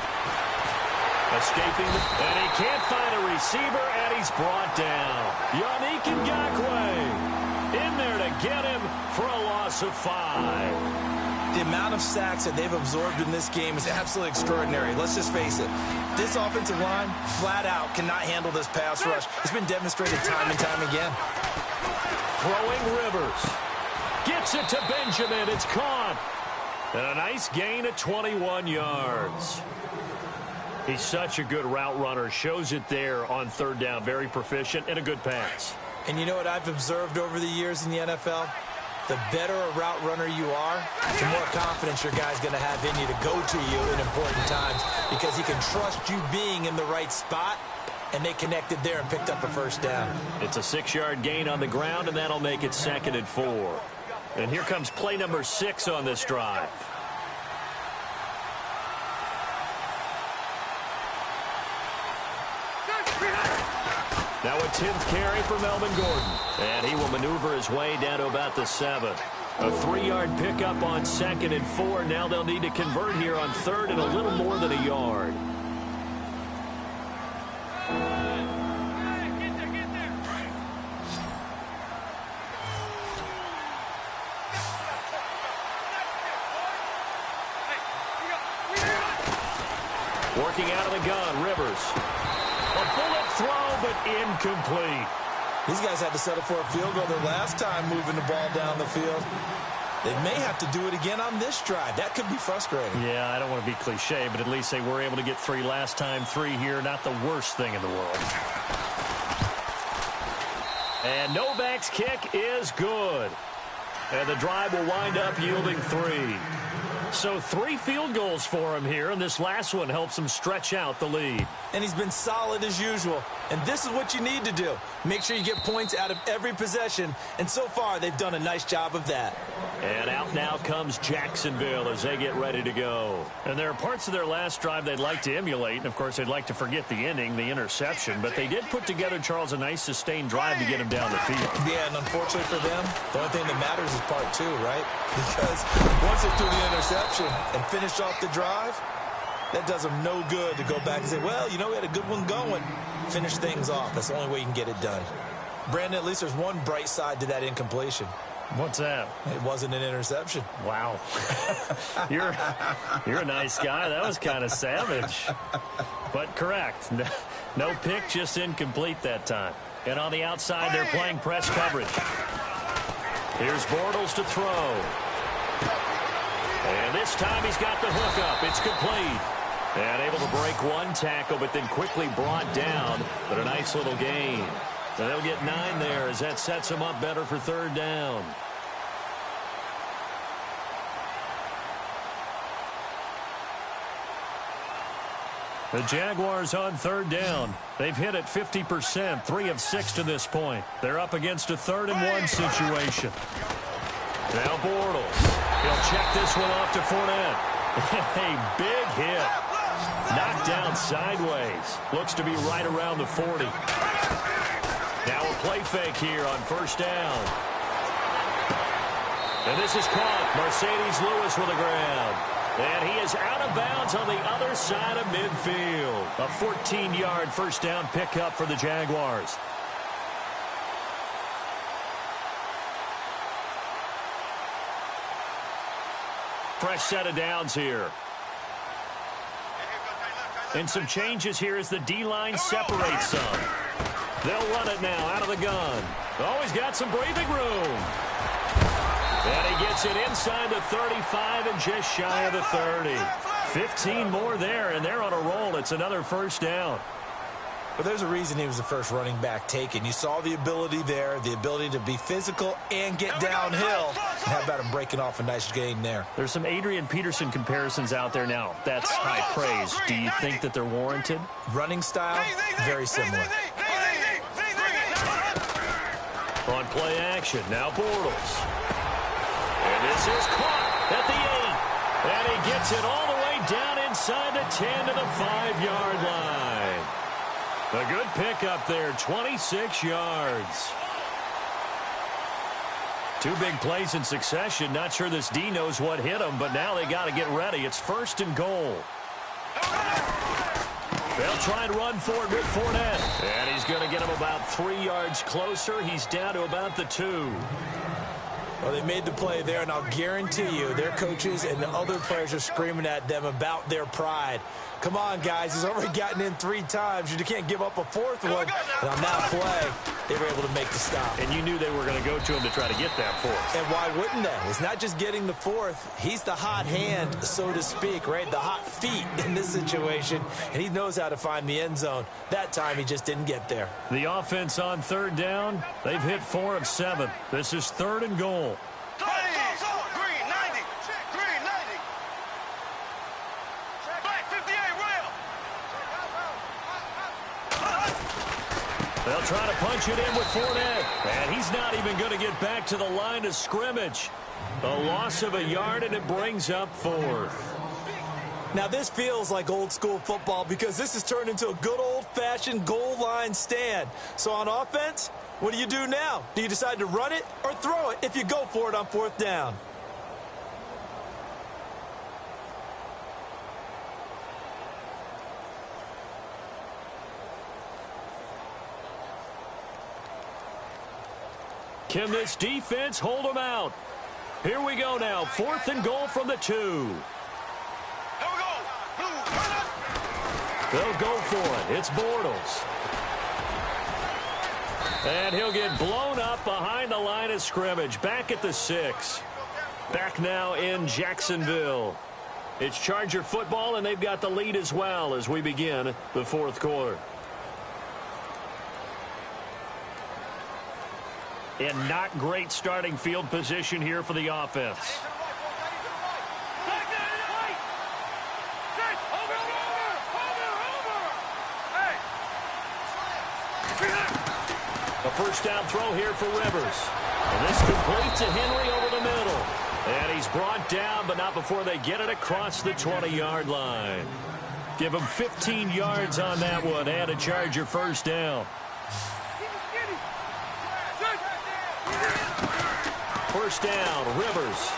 [SPEAKER 4] Escaping, and he can't find a receiver, and he's brought down. Yannick Ngakoue in there to get him for a loss of 5.
[SPEAKER 5] The amount of sacks that they've absorbed in this game is absolutely extraordinary. Let's just face it. This offensive line, flat out, cannot handle this pass rush. It's been demonstrated time and time again.
[SPEAKER 4] Throwing Rivers. Gets it to Benjamin. It's caught. And a nice gain of 21 yards. He's such a good route runner. Shows it there on third down. Very proficient and a good pass.
[SPEAKER 5] And you know what I've observed over the years in the NFL? The better a route runner you are, the more confidence your guy's going to have in you to go to you in important times because he can trust you being in the right spot, and they connected there and picked up a first down.
[SPEAKER 4] It's a 6-yard gain on the ground, and that'll make it 2nd and 4. And here comes play number 6 on this drive. Now a 10th carry for Melvin Gordon. And he will maneuver his way down to about the 7. A 3-yard pickup on 2nd and 4. Now they'll need to convert here on 3rd and a little more than a yard. Working out of the gun, Rivers. A bullet throw, but incomplete.
[SPEAKER 5] These guys had to settle for a field goal their last time moving the ball down the field. They may have to do it again on this drive. That could be frustrating.
[SPEAKER 4] Yeah, I don't want to be cliche, but at least they were able to get 3 last time. 3 here, not the worst thing in the world. And Novak's kick is good. And the drive will wind up yielding 3. So 3 field goals for him here, and this last one helps him stretch out the lead.
[SPEAKER 5] And he's been solid as usual. And this is what you need to do. Make sure you get points out of every possession. And so far, they've done a nice job of that.
[SPEAKER 4] And out now comes Jacksonville as they get ready to go. And there are parts of their last drive they'd like to emulate. And, of course, they'd like to forget the ending, the interception. But they did put together, Charles, a nice sustained drive to get him down the field.
[SPEAKER 5] Yeah, and unfortunately for them, the only thing that matters is part 2, right? Because once they threw the interception and finished off the drive, that does them no good to go back and say, well, you know, we had a good one going. Finish things off. That's the only way you can get it done. Brandon, at least there's one bright side to that incompletion.
[SPEAKER 4] What's that?
[SPEAKER 5] It wasn't an interception.
[SPEAKER 4] Wow. You're a nice guy. That was kind of savage. But correct. No pick, just incomplete that time. And on the outside, they're playing press coverage. Here's Bortles to throw. And this time he's got the hook up. It's complete. And able to break one tackle, but then quickly brought down. But a nice little gain. And they'll get 9 there as that sets them up better for 3rd down. The Jaguars on 3rd down. They've hit it 50%, 3 of 6 to this point. They're up against a 3rd and 1 situation. Now Bortles. He'll check this one off to Fournette. A big hit. Knocked down sideways. Looks to be right around the 40. Now a play fake here on 1st down. And this is caught. Mercedes Lewis with the ground. And he is out of bounds on the other side of midfield. A 14-yard 1st down pickup for the Jaguars. Fresh set of downs here. And some changes here as the D-line separates some. They'll run it now out of the gun. Always got some breathing room. And he gets it inside the 35 and just shy of the 30. 15 more there, and they're on a roll. It's another 1st down.
[SPEAKER 5] But there's a reason he was the first running back taken. You saw the ability there, the ability to be physical and get downhill. And how about him breaking off a nice gain there?
[SPEAKER 4] There's some Adrian Peterson comparisons out there now. That's high praise. Do you think that they're warranted?
[SPEAKER 5] Running style, very similar.
[SPEAKER 4] On play action, now Bortles. And this is caught at the 8. And he gets it all the way down inside the 10 to the 5-yard line. A good pickup there, 26 yards. 2 big plays in succession. Not sure this D knows what hit him, but now they got to get ready. It's 1st and goal. They'll try and run for it with Fournette. And he's going to get him about 3 yards closer. He's down to about the 2.
[SPEAKER 5] Well, they made the play there, and I'll guarantee you their coaches and the other players are screaming at them about their pride. Come on, guys. He's already gotten in 3 times. You can't give up a 4th one. And on that play, they were able to make the stop.
[SPEAKER 4] And you knew they were going to go to him to try to get that 4th.
[SPEAKER 5] And why wouldn't they? It's not just getting the 4th. He's the hot hand, so to speak, right? The hot feet in this situation. And he knows how to find the end zone. That time, he just didn't get there.
[SPEAKER 4] The offense on 3rd down, they've hit 4 of 7. This is 3rd and goal. They'll try to punch it in with Fournette. And he's not even going to get back to the line of scrimmage. A loss of a yard, and it brings up 4th.
[SPEAKER 5] Now, this feels like old school football because this has turned into a good old-fashioned goal line stand. So on offense, what do you do now? Do you decide to run it or throw it if you go for it on 4th down?
[SPEAKER 4] Can this defense hold them out? Here we go now. 4th and goal from the 2. They'll go for it. It's Bortles. And he'll get blown up behind the line of scrimmage. Back at the 6. Back now in Jacksonville. It's Charger football, and they've got the lead as well as we begin the fourth quarter. And not great starting field position here for the offense. A first down throw here for Rivers. And this complete to Henry over the middle. And he's brought down, but not before they get it across the 20-yard line. Give him 15 yards on that one and a Charger first down. First down, Rivers.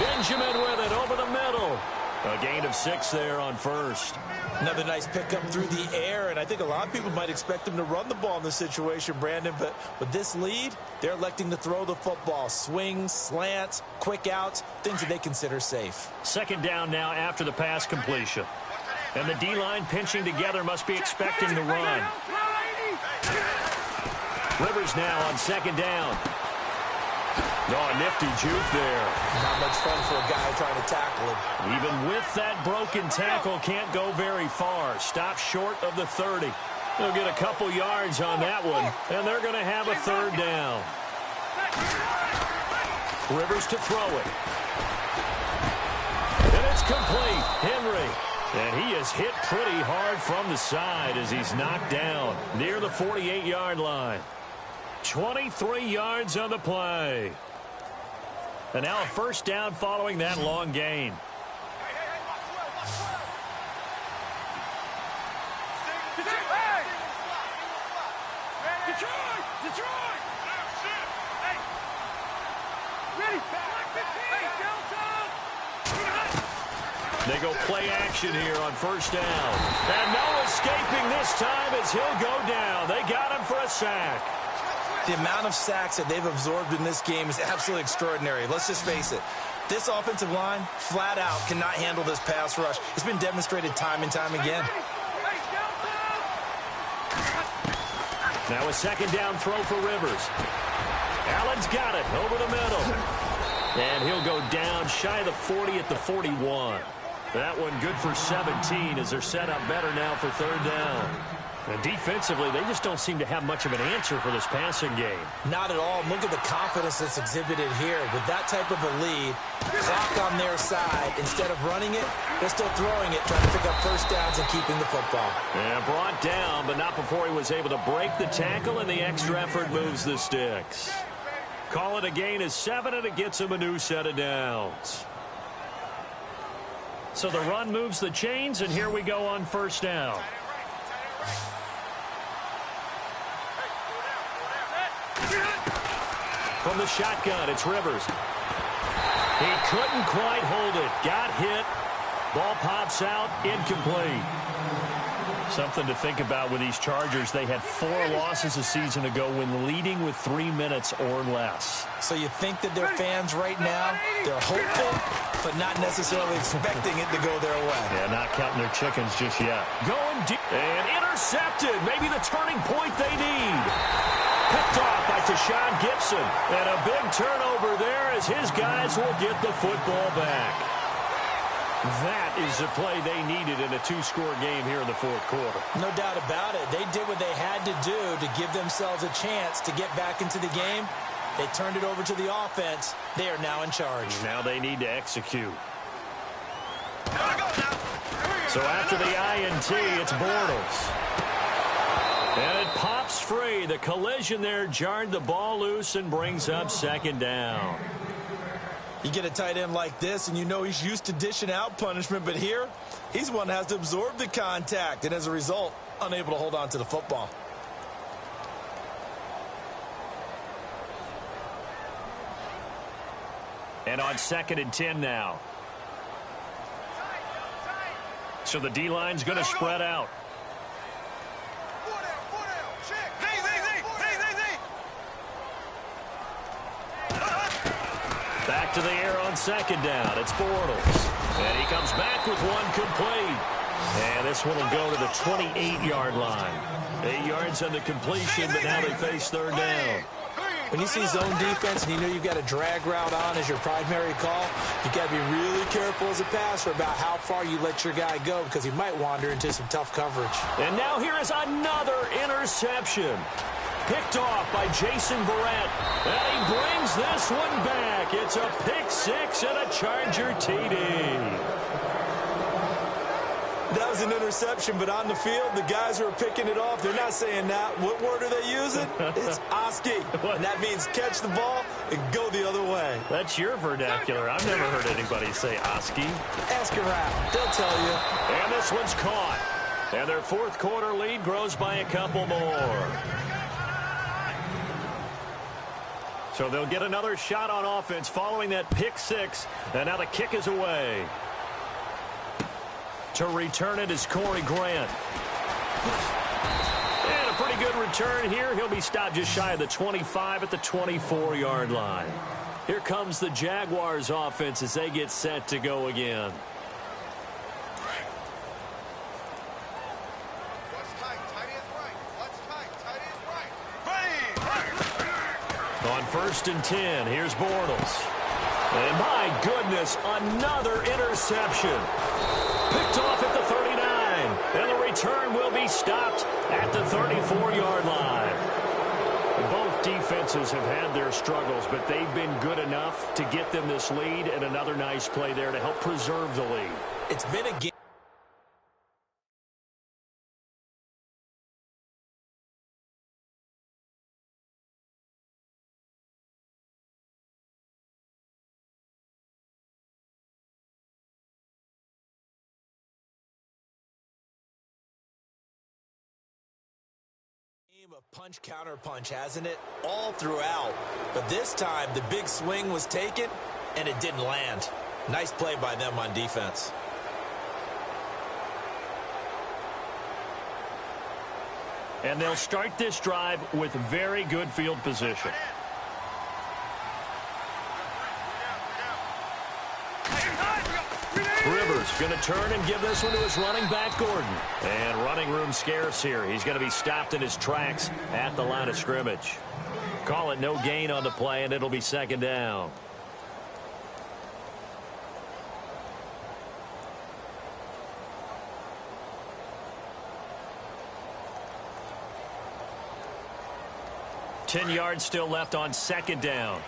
[SPEAKER 4] Benjamin with it over the middle. A gain of 6 there on first.
[SPEAKER 5] Another nice pickup through the air, and I think a lot of people might expect him to run the ball in this situation, Brandon, but with this lead, they're electing to throw the football. Swings, slants, quick outs, things that they consider safe.
[SPEAKER 4] Second down now after the pass completion. And the D-line pinching together must be expecting the run. Rivers now on second down. Oh, nifty juke there.
[SPEAKER 5] Not much fun for a guy trying to tackle him.
[SPEAKER 4] Even with that broken tackle, can't go very far. Stop short of the 30. They'll get a couple yards on that one, and they're going to have a third down. Rivers to throw it. And it's complete. Henry. And he is hit pretty hard from the side as he's knocked down near the 48-yard line. 23 yards on the play. And now a first down following that long gain. They go play action here on first down. And no escaping this time as he'll go down. They got him for a sack.
[SPEAKER 5] The amount of sacks that they've absorbed in this game is absolutely extraordinary. Let's just face it. This offensive line, flat out, cannot handle this pass rush. It's been demonstrated time and time again.
[SPEAKER 4] Now a second down throw for Rivers. Allen's got it over the middle. And he'll go down shy of the 40 at the 41. That one good for 17 as they're set up better now for third down. And defensively, they just don't seem to have much of an answer for this passing game.
[SPEAKER 5] Not at all. Look at the confidence that's exhibited here. With that type of a lead, clock on their side, instead of running it, they're still throwing it, trying to pick up first downs and keeping the football.
[SPEAKER 4] And brought down, but not before he was able to break the tackle, and the extra effort moves the sticks. Call it a gain of 7, and it gets him a new set of downs. So the run moves the chains, and here we go on first down. From the shotgun, it's Rivers. He couldn't quite hold it. Got hit. Ball pops out. Incomplete. Something to think about with these Chargers. They had 4 losses a season ago when leading with 3 minutes or less.
[SPEAKER 5] So you think that their fans right now, they're hopeful, but not necessarily expecting it to go their way.
[SPEAKER 4] Yeah, not counting their chickens just yet. Going deep. And intercepted. Maybe the turning point they need. Picked off by Tashawn Gibson. And a big turnover there as his guys will get the football back. That is the play they needed in a 2-score game here in the fourth quarter.
[SPEAKER 5] No doubt about it. They did what they had to do to give themselves a chance to get back into the game. They turned it over to the offense. They are now in charge.
[SPEAKER 4] Now they need to execute. So after the INT, it's Bortles. And it pops free. The collision there jarred the ball loose and brings up second down.
[SPEAKER 5] You get a tight end like this, and you know he's used to dishing out punishment, but here, he's one that has to absorb the contact, and as a result, unable to hold on to the football.
[SPEAKER 4] And on 2nd and 10 now. So the D-line's going to spread out. Back to the air on second down. It's Bortles. And he comes back with one complete. And this one will go to the 28-yard line. 8 yards on the completion, but now they face third down.
[SPEAKER 5] When you see zone defense and you know you've got a drag route on as your primary call, you've got to be really careful as a passer about how far you let your guy go because he might wander into some tough coverage.
[SPEAKER 4] And now here is another interception. Picked off by Jason Verrett. And he brings this one back. It's a pick six and a Charger TD.
[SPEAKER 5] That was an interception, but on the field, the guys who are picking it off, they're not saying that. What word are they using? It's Oski. And that means catch the ball and go the other way.
[SPEAKER 4] That's your vernacular. I've never heard anybody say Oski.
[SPEAKER 5] Ask around. They'll tell you.
[SPEAKER 4] And this one's caught. And their fourth quarter lead grows by a couple more. So they'll get another shot on offense following that pick six. And now the kick is away. To return it is Corey Grant. And a pretty good return here. He'll be stopped just shy of the 25 at the 24-yard line. Here comes the Jaguars offense as they get set to go again. On 1st and 10, here's Bortles. And my goodness, another interception. Picked off at the 39. And the return will be stopped at the 34-yard line. Both defenses have had their struggles, but they've been good enough to get them this lead, and another nice play there to help preserve the lead.
[SPEAKER 5] It's been a game. Of punch counter punch, hasn't it? All throughout. But this time the big swing was taken and it didn't land. Nice play by them on defense.
[SPEAKER 4] And they'll start this drive with very good field position. Rivers going to turn and give this one to his running back, Gordon. And running room scarce here. He's going to be stopped in his tracks at the line of scrimmage. Call it no gain on the play, and it'll be second down. Ten yards still left on second down.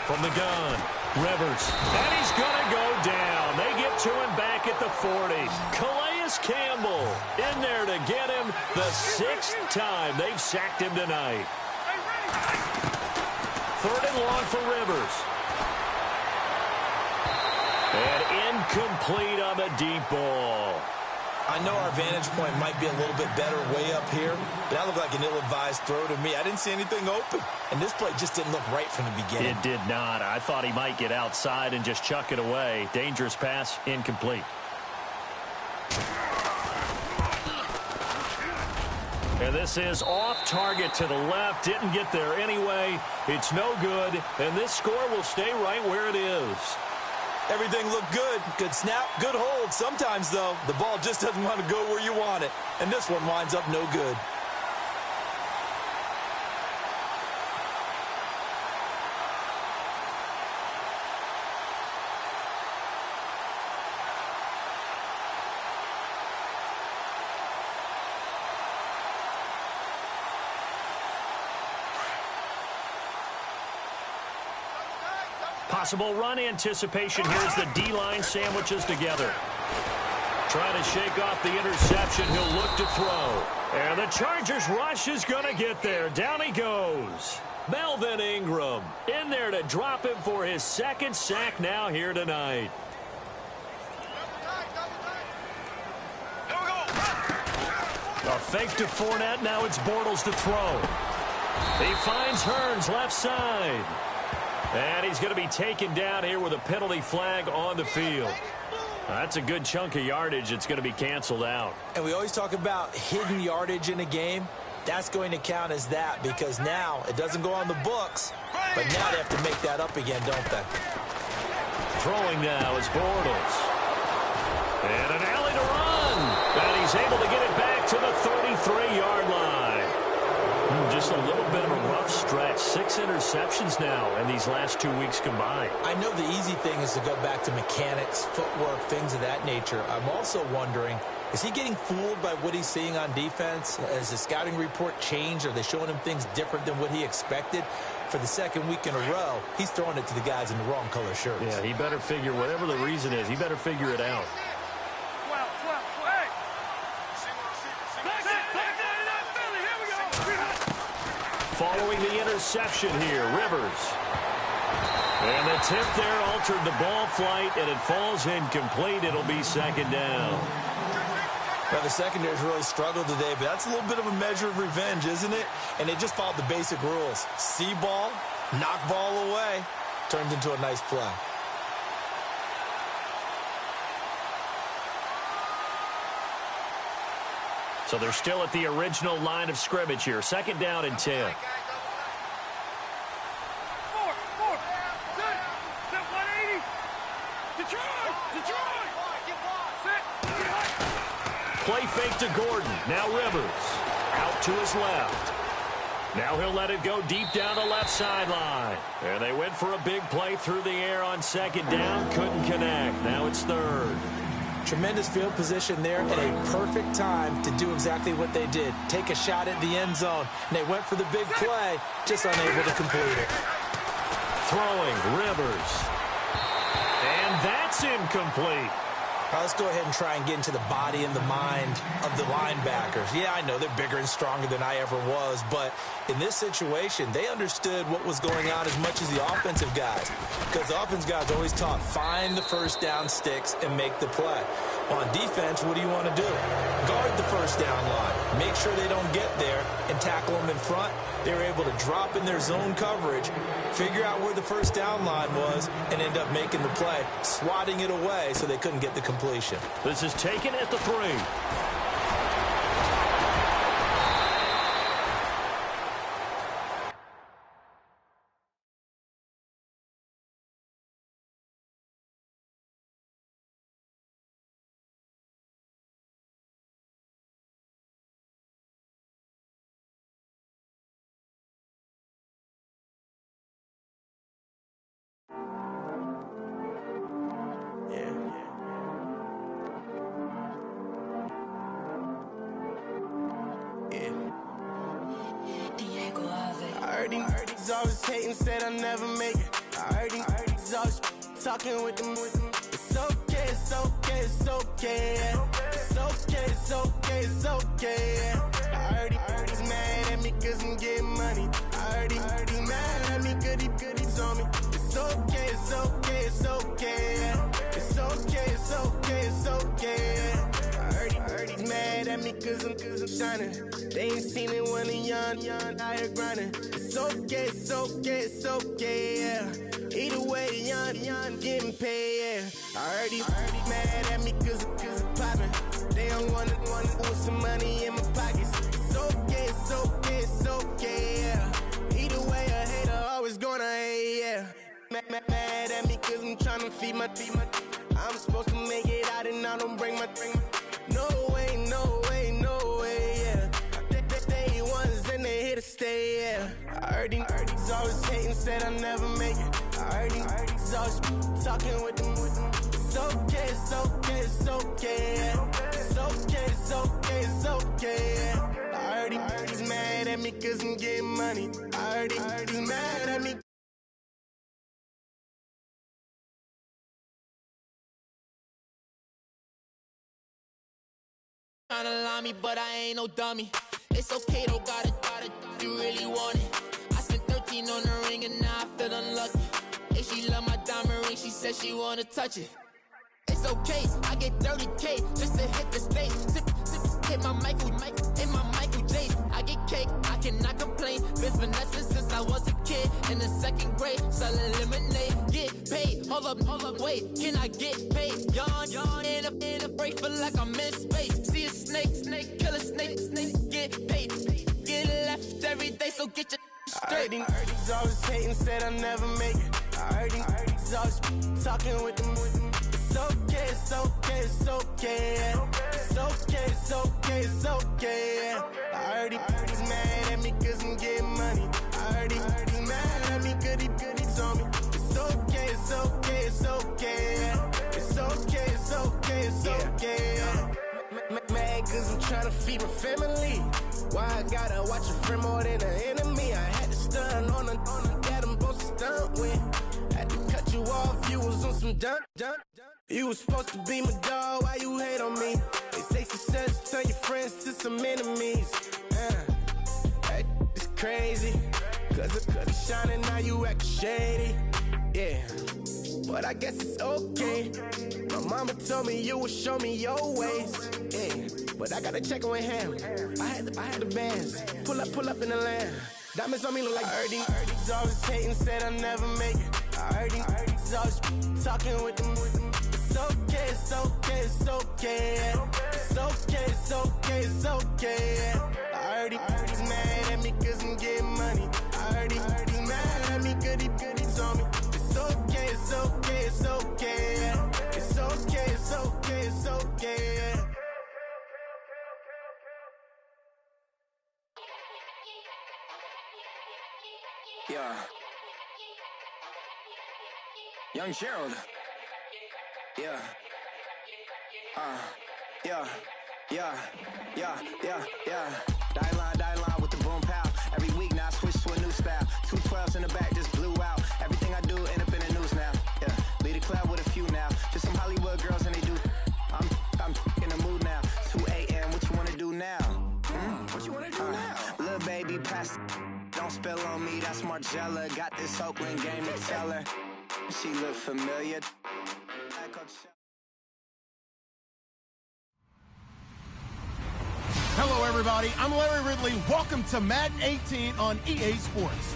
[SPEAKER 4] From the gun, Rivers, and he's going to go down. They get to him back at the 40. Calais Campbell in there to get him the sixth time they've sacked him tonight. Third and long for Rivers. And incomplete on the deep ball.
[SPEAKER 5] I know our vantage point might be a little bit better way up here, but that looked like an ill-advised throw to me. I didn't see anything open, and this play just didn't look right from the beginning.
[SPEAKER 4] It did not. I thought he might get outside and just chuck it away. Dangerous pass, incomplete. And this is off target to the left. Didn't get there anyway. It's no good, and this score will stay right where it is.
[SPEAKER 5] Everything looked good. Good snap, good hold. Sometimes, though, the ball just doesn't want to go where you want it. And this one winds up no good.
[SPEAKER 4] Possible run anticipation. Here's the D-line sandwiches together. Trying to shake off the interception. He'll look to throw. And the Chargers rush is going to get there. Down he goes. Melvin Ingram in there to drop him for his second sack now here tonight. A fake to Fournette. Now it's Bortles to throw. He finds Hearns left side. And he's going to be taken down here with a penalty flag on the field. That's a good chunk of yardage. It's going to be canceled out.
[SPEAKER 5] And we always talk about hidden yardage in a game. That's going to count as that because now it doesn't go on the books, but now they have to make that up again, don't they?
[SPEAKER 4] Throwing now is Bortles. And an alley to run. And he's able to get it back to the 33-yard line. Just a little bit of a rough stretch. 6 interceptions now in these last 2 weeks combined.
[SPEAKER 5] I know the easy thing is to go back to mechanics, footwork, things of that nature. I'm also wondering, is he getting fooled by what he's seeing on defense? Has the scouting report changed? Are they showing him things different than what he expected? For the second week in a row, he's throwing it to the guys in the wrong color shirts.
[SPEAKER 4] Yeah, he better figure, whatever the reason is, he better figure it out. Following the interception here, Rivers. And the tip there altered the ball flight, and it falls incomplete. It'll be second down.
[SPEAKER 5] Well, the secondary's really struggled today, but that's a little bit of a measure of revenge, isn't it? And they just followed the basic rules. See ball, knock ball away. Turned into a nice play.
[SPEAKER 4] So they're still at the original line of scrimmage here. Second down and 10. Play fake to Gordon. Now Rivers. Out to his left. Now he'll let it go deep down the left sideline. And they went for a big play through the air on second down. Couldn't connect. Now it's third.
[SPEAKER 5] Tremendous field position there at a perfect time to do exactly what they did. Take a shot at the end zone. And they went for the big play, just unable to complete it.
[SPEAKER 4] Throwing, Rivers. And that's incomplete.
[SPEAKER 5] Now let's go ahead and try and get into the body and the mind of the linebackers. Yeah, I know they're bigger and stronger than I ever was, but in this situation, they understood what was going on as much as the offensive guys. Because the offensive guys always taught, find the first down sticks and make the play. On defense, what do you want to do? Guard the first down line. Make sure they don't get there and tackle them in front. They were able to drop in their zone coverage, figure out where the first down line was, and end up making the play, swatting it away so they couldn't get the completion.
[SPEAKER 4] This is taken at the 3.
[SPEAKER 1] He's always hating, said I'll never make it. I heard he's always talking with them. It's okay, it's okay, it's okay, yeah. It's okay, it's okay, it's okay, yeah. I heard he's mad at me cause I'm getting money. I heard he's mad at me cause he's on me. It's okay, it's okay, it's okay, yeah. It's okay, it's okay, it's okay, yeah. I heard he's mad at me cause I'm shining. They ain't seen it when I'm young, out here grinding. It's okay, it's okay, it's okay, yeah. Either way, young, getting paid, yeah. I heard he's mad at me cause I'm popping. They don't wanna put some money in my pockets. It's okay, it's okay, it's okay, yeah. Either way, a hater always gonna hate, yeah. Mad at me cause I'm tryna feed my I'm supposed to make it out and I don't bring my no way, no way, no way, yeah. They ones and they here to stay, yeah. I heard he's always hating, said I'll never make it. I heard he's always talking with them. It's okay, it's okay, it's okay, yeah. It's okay, it's okay, it's okay, yeah. I heard he's mad at me cause I'm getting money. I heard he's mad at me.
[SPEAKER 6] Tryna lie me, but I ain't no dummy. It's okay, though, got it, you really want it. I spent 13 on the ring and now I feel unlucky. And she love my diamond ring, she said she wanna touch it. It's okay, I get 30K just to hit the stage. Sip, hit my Michael, in my Michael J. I get cake, I cannot complain. Been finessing since I was a kid. In the 2nd grade, selling lemonade. Get paid, hold up, wait, can I get paid? Yawn, in a break, feel like I'm in space. See a snake, kill a snake, get paid. Get left every day, so get your straight.
[SPEAKER 1] I heard these always hating, said I'll never make it. I heard these always talking with them. It's okay, it's okay, it's okay, yeah. It's okay, it's okay, it's okay, yeah. I heard he's mad at me cause I'm getting money. I heard he's mad at me cause he's on me. It's okay, it's okay, it's okay, yeah. It's okay, it's okay, it's okay, yeah. Mad cause I'm tryna feed my family. Why I gotta watch a friend more than an enemy? I had to stun on the dad I'm supposed to stunt with. Had to cut you off, you was on some dun. You was supposed to be my dog, why you hate on me? They say success turn your friends to some enemies. Hey, it's crazy. Cause it's shining, now you act shady. Yeah, but I guess it's okay. My mama told me you would show me your ways. Yeah, but I gotta check with him. I had the bands. Pull up in the land. Diamonds on me look like I heard these always hating, said I'll never make it. I heard these always talking with them. It's okay, it's okay, it's okay, yeah. It's okay, it's okay, it's okay, yeah. I heard he's mad at me cause I'm getting money. I heard he's mad at me cause he's on me. It's okay, it's okay, it's okay, yeah. It's okay, it's okay, it's okay, yeah.
[SPEAKER 7] Yeah. Young Gerald. Yeah. Yeah. Die line with the boom pow. Every week now I switch to a new style. 212s in the back just blew out. Everything I do end up in the news now. Yeah. Lead a club with a few now. Just some Hollywood girls and they do. I'm in the mood now. 2 a.m. What you wanna do now? What you wanna do now? Little baby pass. Don't spill on me, that's Margella. Got this Oakland game to tell her. She look familiar.
[SPEAKER 3] Hello, everybody. I'm Larry Ridley. Welcome to Madden 18 on EA Sports.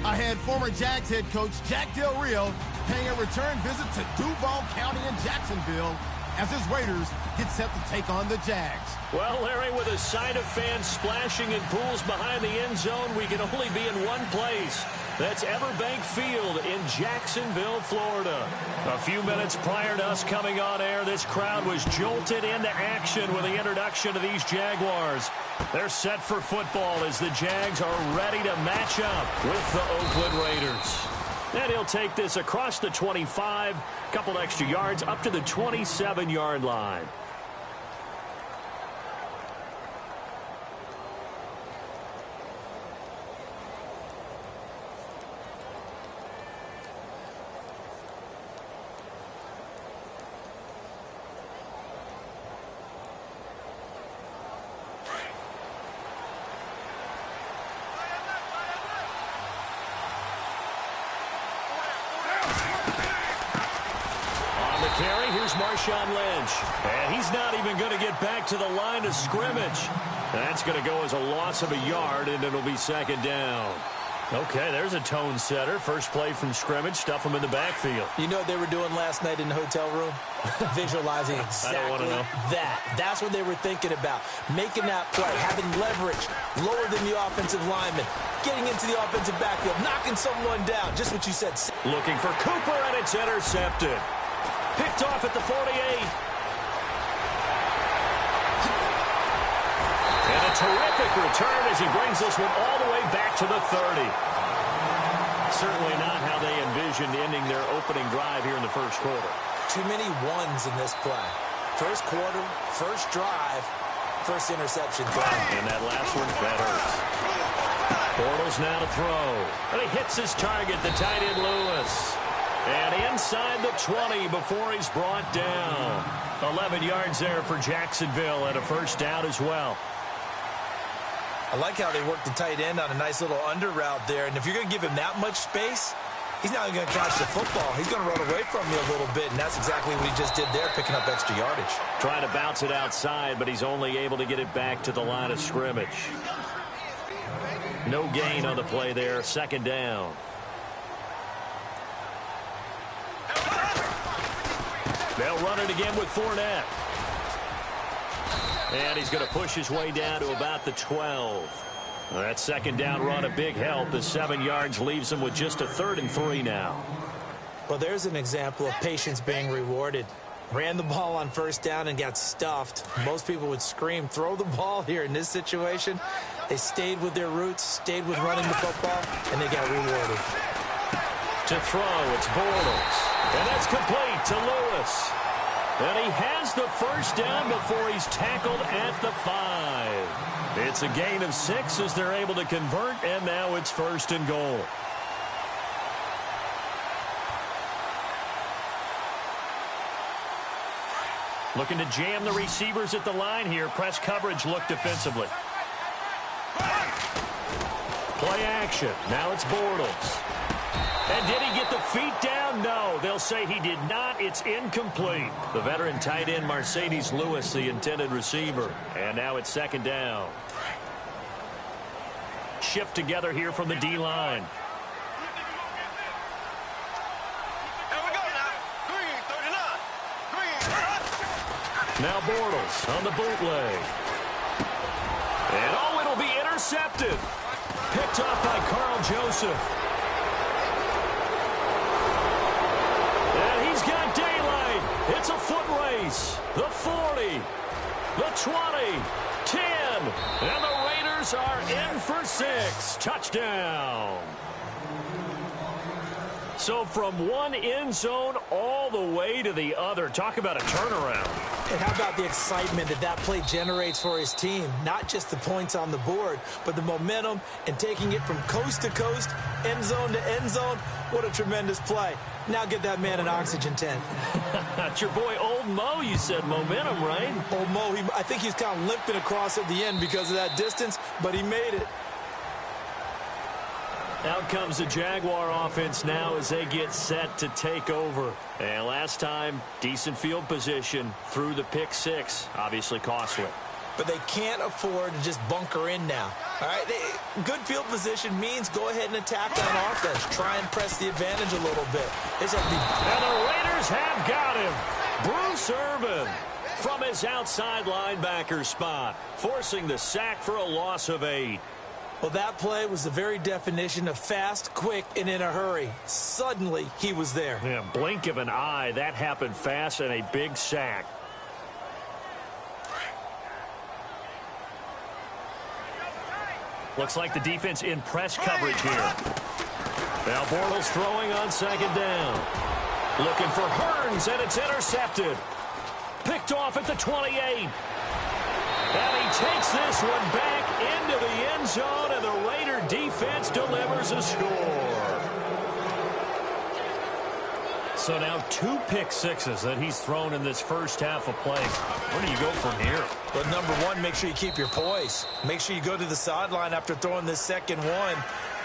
[SPEAKER 3] I had former Jags head coach Jack Del Rio paying a return visit to Duval County in Jacksonville as his Raiders get set to take on the Jags.
[SPEAKER 4] Well, Larry, with a sight of fans splashing in pools behind the end zone, we can only be in one place. That's Everbank Field in Jacksonville, Florida. A few minutes prior to us coming on air, this crowd was jolted into action with the introduction of these Jaguars. They're set for football as the Jags are ready to match up with the Oakland Raiders. And he'll take this across the 25, couple extra yards up to the 27-yard line. Carry, here's Marshawn Lynch. And he's not even going to get back to the line of scrimmage. That's going to go as a loss of a yard, and it'll be second down. Okay, there's a tone setter. First play from scrimmage, stuff him in the backfield.
[SPEAKER 5] You know what they were doing last night in the hotel room? Visualizing exactly that. That's what they were thinking about. Making that play, having leverage, lower than the offensive lineman, getting into the offensive backfield, knocking someone down. Just what you said.
[SPEAKER 4] Looking for Cooper, and it's intercepted. Picked off at the 48. And a terrific return as he brings this one all the way back to the 30. Certainly not how they envisioned ending their opening drive here in the first quarter.
[SPEAKER 5] Too many ones in this play. First quarter, first drive, first interception throw.
[SPEAKER 4] And that last one better. Bortles now to throw. And he hits his target, the tight end Lewis. And inside the 20 before he's brought down. 11 yards there for Jacksonville and a first down as well.
[SPEAKER 5] I like how they work the tight end on a nice little under route there. And if you're going to give him that much space, he's not going to catch the football. He's going to run away from you a little bit, and that's exactly what he just did there, picking up extra yardage.
[SPEAKER 4] Trying to bounce it outside, but he's only able to get it back to the line of scrimmage. No gain on the play there, second down. They'll run it again with Fournette. And he's going to push his way down to about the 12. That second down run a big help. The 7 yards leaves them with just a 3rd and 3 now.
[SPEAKER 5] Well, there's an example of patience being rewarded. Ran the ball on first down and got stuffed. Most people would scream, throw the ball here. In this situation, they stayed with their roots, stayed with running the football, and they got rewarded.
[SPEAKER 4] To throw, it's Bortles. And that's complete to Lewis. And he has the first down before he's tackled at the 5. It's a gain of 6 as they're able to convert, and now it's 1st and goal. Looking to jam the receivers at the line here. Press coverage look defensively. Play action. Now it's Bortles. And did he get the feet down? No. They'll say he did not. It's incomplete. The veteran tight end Mercedes Lewis, the intended receiver. And now it's 2nd down. Shift together here from the D-line. Now Bortles on the bootleg. And oh, it'll be intercepted. Picked off by Carl Joseph. And he's got daylight. It's a foot race. The 40, the 20, 10. And the Raiders are in for 6. Touchdown. So from one end zone all the way to the other. Talk about a turnaround.
[SPEAKER 5] And how about the excitement that play generates for his team? Not just the points on the board, but the momentum and taking it from coast to coast, end zone to end zone. What a tremendous play. Now get that man an oxygen tent.
[SPEAKER 4] That's your boy Old Mo. You said momentum, right?
[SPEAKER 5] Old Mo, I think he's kind of limping across at the end because of that distance, but he made it.
[SPEAKER 4] Out comes the Jaguar offense now as they get set to take over. And last time, decent field position through the pick 6. Obviously costly.
[SPEAKER 5] But they can't afford to just bunker in now. All right, good field position means go ahead and attack on offense. Try and press the advantage a little bit. And
[SPEAKER 4] the Raiders have got him. Bruce Irvin from his outside linebacker spot, forcing the sack for a loss of 8.
[SPEAKER 5] Well, that play was the very definition of fast, quick, and in a hurry. Suddenly, he was there.
[SPEAKER 4] Yeah, blink of an eye. That happened fast and a big sack. Looks like the defense in press coverage here. Now Bortles throwing on 2nd down. Looking for Hearns, and it's intercepted. Picked off at the 28. And he takes this one back into the end zone, and the Raider defense delivers a score. So now 2 pick 6s that he's thrown in this first half of play. Where do you go from here?
[SPEAKER 5] Well, number one, make sure you keep your poise. Make sure you go to the sideline after throwing this second one,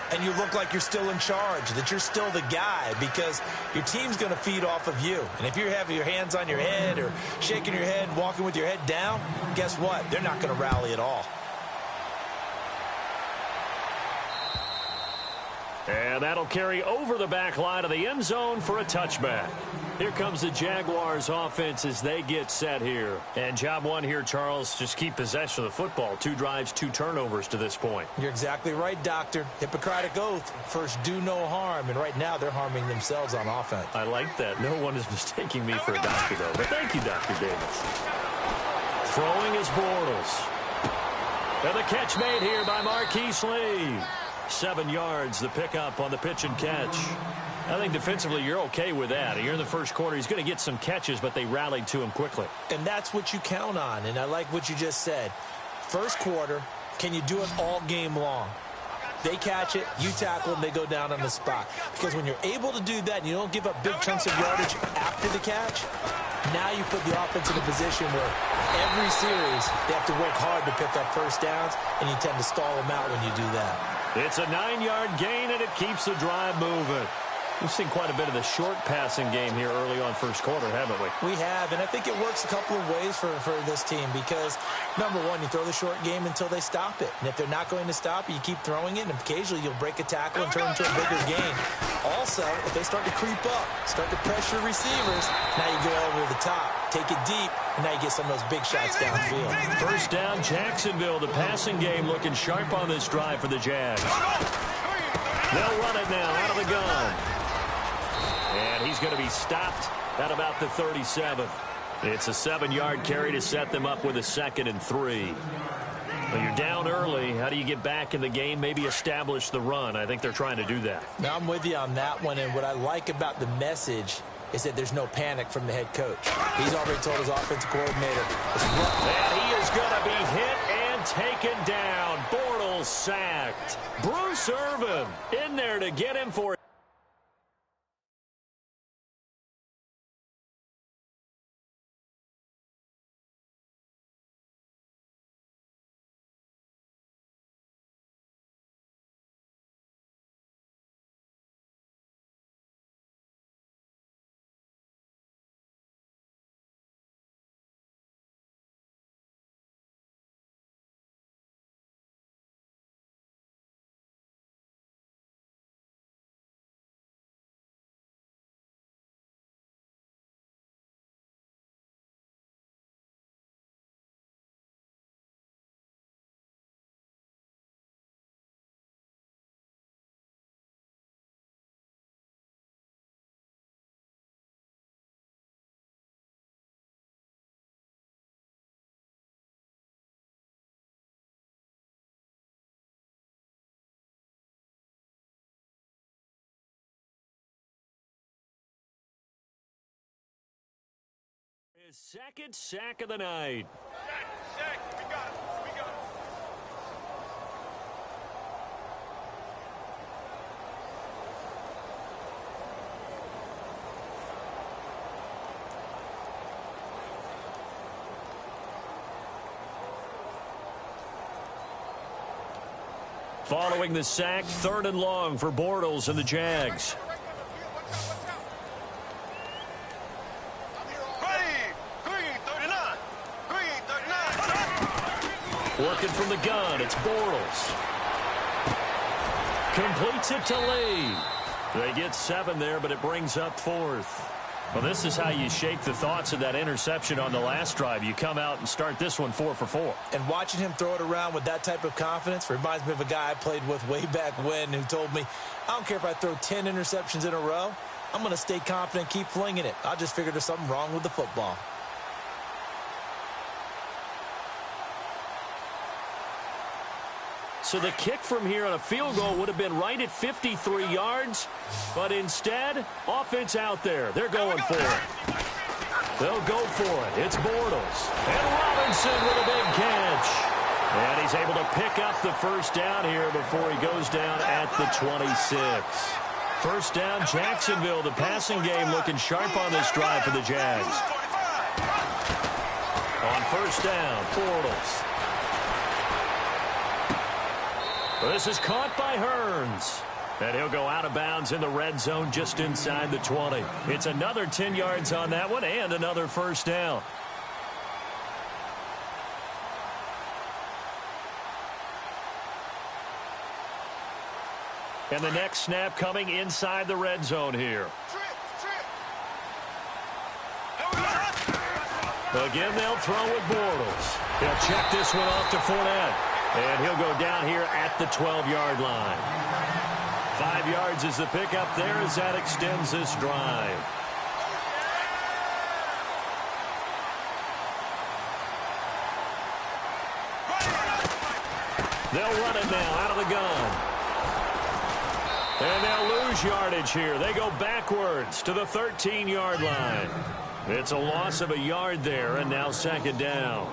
[SPEAKER 5] and you look like you're still in charge, that you're still the guy, because your team's going to feed off of you. And if you're having your hands on your head or shaking your head, walking with your head down, guess what? They're not going to rally at all.
[SPEAKER 4] And that'll carry over the back line of the end zone for a touchback. Here comes the Jaguars offense as they get set here. And job one here, Charles, just keep possession of the football. 2 drives, 2 turnovers to this point.
[SPEAKER 5] You're exactly right, Doctor. Hippocratic oath. First, do no harm. And right now, they're harming themselves on offense.
[SPEAKER 4] I like that. No one is mistaking me for a doctor, though. But thank you, Dr. Davis. Throwing is Bortles. And the catch made here by Marquise Lee. 7 yards, the pickup on the pitch and catch. I think defensively you're okay with that. Here in the first quarter, he's going to get some catches, but they rallied to him quickly.
[SPEAKER 5] And that's what you count on, and I like what you just said. First quarter, can you do it all game long? They catch it, you tackle them, they go down on the spot. Because when you're able to do that and you don't give up big chunks of yardage after the catch, now you put the offense in a position where every series they have to work hard to pick up first downs, and you tend to stall them out when you do that.
[SPEAKER 4] It's a 9-yard gain, and it keeps the drive moving. We've seen quite a bit of the short passing game here early on first quarter, haven't we?
[SPEAKER 5] We have, and I think it works a couple of ways for this team because, number one, you throw the short game until they stop it. And if they're not going to stop it, you keep throwing it, and occasionally you'll break a tackle and turn into a bigger gain. Also, if they start to creep up, start to pressure receivers, now you go over the top, take it deep, and now you get some of those big shots downfield.
[SPEAKER 4] First down, Jacksonville. The passing game looking sharp on this drive for the Jags. They'll run it now out of the gun. And he's going to be stopped at about the 37. It's a 7-yard carry to set them up with a 2nd and 3. Well, you're down early. How do you get back in the game? Maybe establish the run. I think they're trying to do that.
[SPEAKER 5] Now, I'm with you on that one, and what I like about the message is that there's no panic from the head coach. He's already told his offensive coordinator.
[SPEAKER 4] And he is going to be hit and taken down. Bortles sacked. Bruce Irvin in there to get him for his 2nd sack of the night.
[SPEAKER 2] Sack. We got it.
[SPEAKER 4] Following the sack, 3rd and long for Bortles and the Jags. Working from the gun, it's Bortles. Completes it to Lee. They get 7 there, but it brings up 4th. Well, this is how you shape the thoughts of that interception on the last drive. You come out and start this one 4 for 4.
[SPEAKER 5] And watching him throw it around with that type of confidence reminds me of a guy I played with way back when who told me, I don't care if I throw 10 interceptions in a row. I'm going to stay confident, keep flinging it. I just figured there's something wrong with the football.
[SPEAKER 4] So the kick from here on a field goal would have been right at 53 yards, but instead, offense out there. They're going for it. They'll go for it. It's Bortles. And Robinson with a big catch. And he's able to pick up the first down here before he goes down at the 26. First down, Jacksonville. The passing game looking sharp on this drive for the Jags. On first down, Bortles. Well, this is caught by Hearns. And he'll go out of bounds in the red zone just inside the 20. It's another 10 yards on that one and another first down. And the next snap coming inside the red zone here. Again, they'll throw with Bortles. He'll check this one off to Fournette. And he'll go down here at the 12-yard line. 5 yards is the pickup there as that extends this drive. They'll run it now out of the gun. And they'll lose yardage here. They go backwards to the 13-yard line. It's a loss of a yard there, and now 2nd down.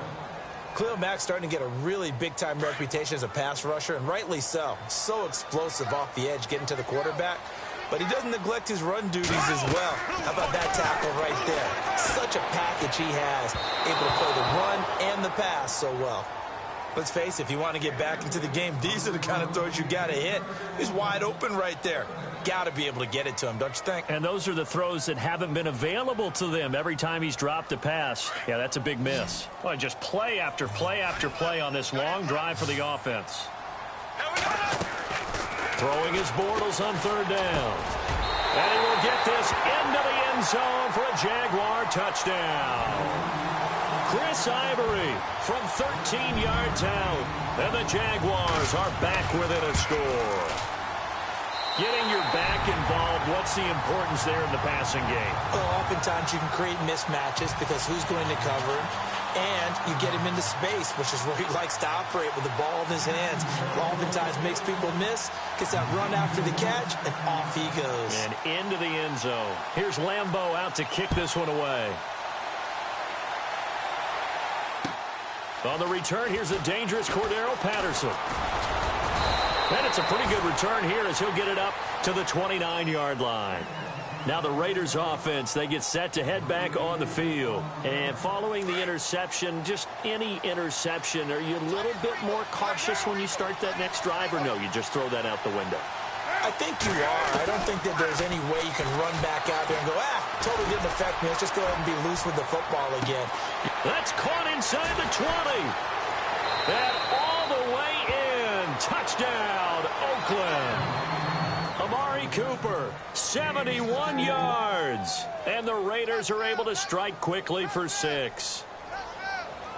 [SPEAKER 5] Khalil Mack's starting to get a really big-time reputation as a pass rusher, and rightly so. So explosive off the edge getting to the quarterback. But he doesn't neglect his run duties as well. How about that tackle right there? Such a package he has, able to play the run and the pass so well. Let's face it, if you want to get back into the game, these are the kind of throws you got to hit. He's wide open right there. Got to be able to get it to him, don't you think?
[SPEAKER 4] And those are the throws that haven't been available to them every time he's dropped a pass. Yeah, that's a big miss. Well, just play after play after play on this long drive for the offense. Throwing his Bortles on 3rd down. And he will get this into the end zone for a Jaguar touchdown. Chris Ivory from 13 yards out. And the Jaguars are back within a score. Getting your back involved, what's the importance there in the passing game?
[SPEAKER 5] Well, oftentimes you can create mismatches because who's going to cover him? And you get him into space, which is where he likes to operate with the ball in his hands. It oftentimes makes people miss, gets that run after the catch, and off he goes.
[SPEAKER 4] And into the end zone. Here's Lambeau out to kick this one away. On the return, here's a dangerous Cordero Patterson. And it's a pretty good return here as he'll get it up to the 29-yard line. Now the Raiders offense, they get set to head back on the field. And following the interception, just any interception, are you a little bit more cautious when you start that next drive, or no, you just throw that out the window?
[SPEAKER 5] I think you are. I don't think that there's any way you can run back out there and go, totally didn't affect me. Let's just go ahead and be loose with the football again.
[SPEAKER 4] That's caught inside the 20. And all the way in. Touchdown, Oakland. Amari Cooper, 71 yards. And the Raiders are able to strike quickly for 6.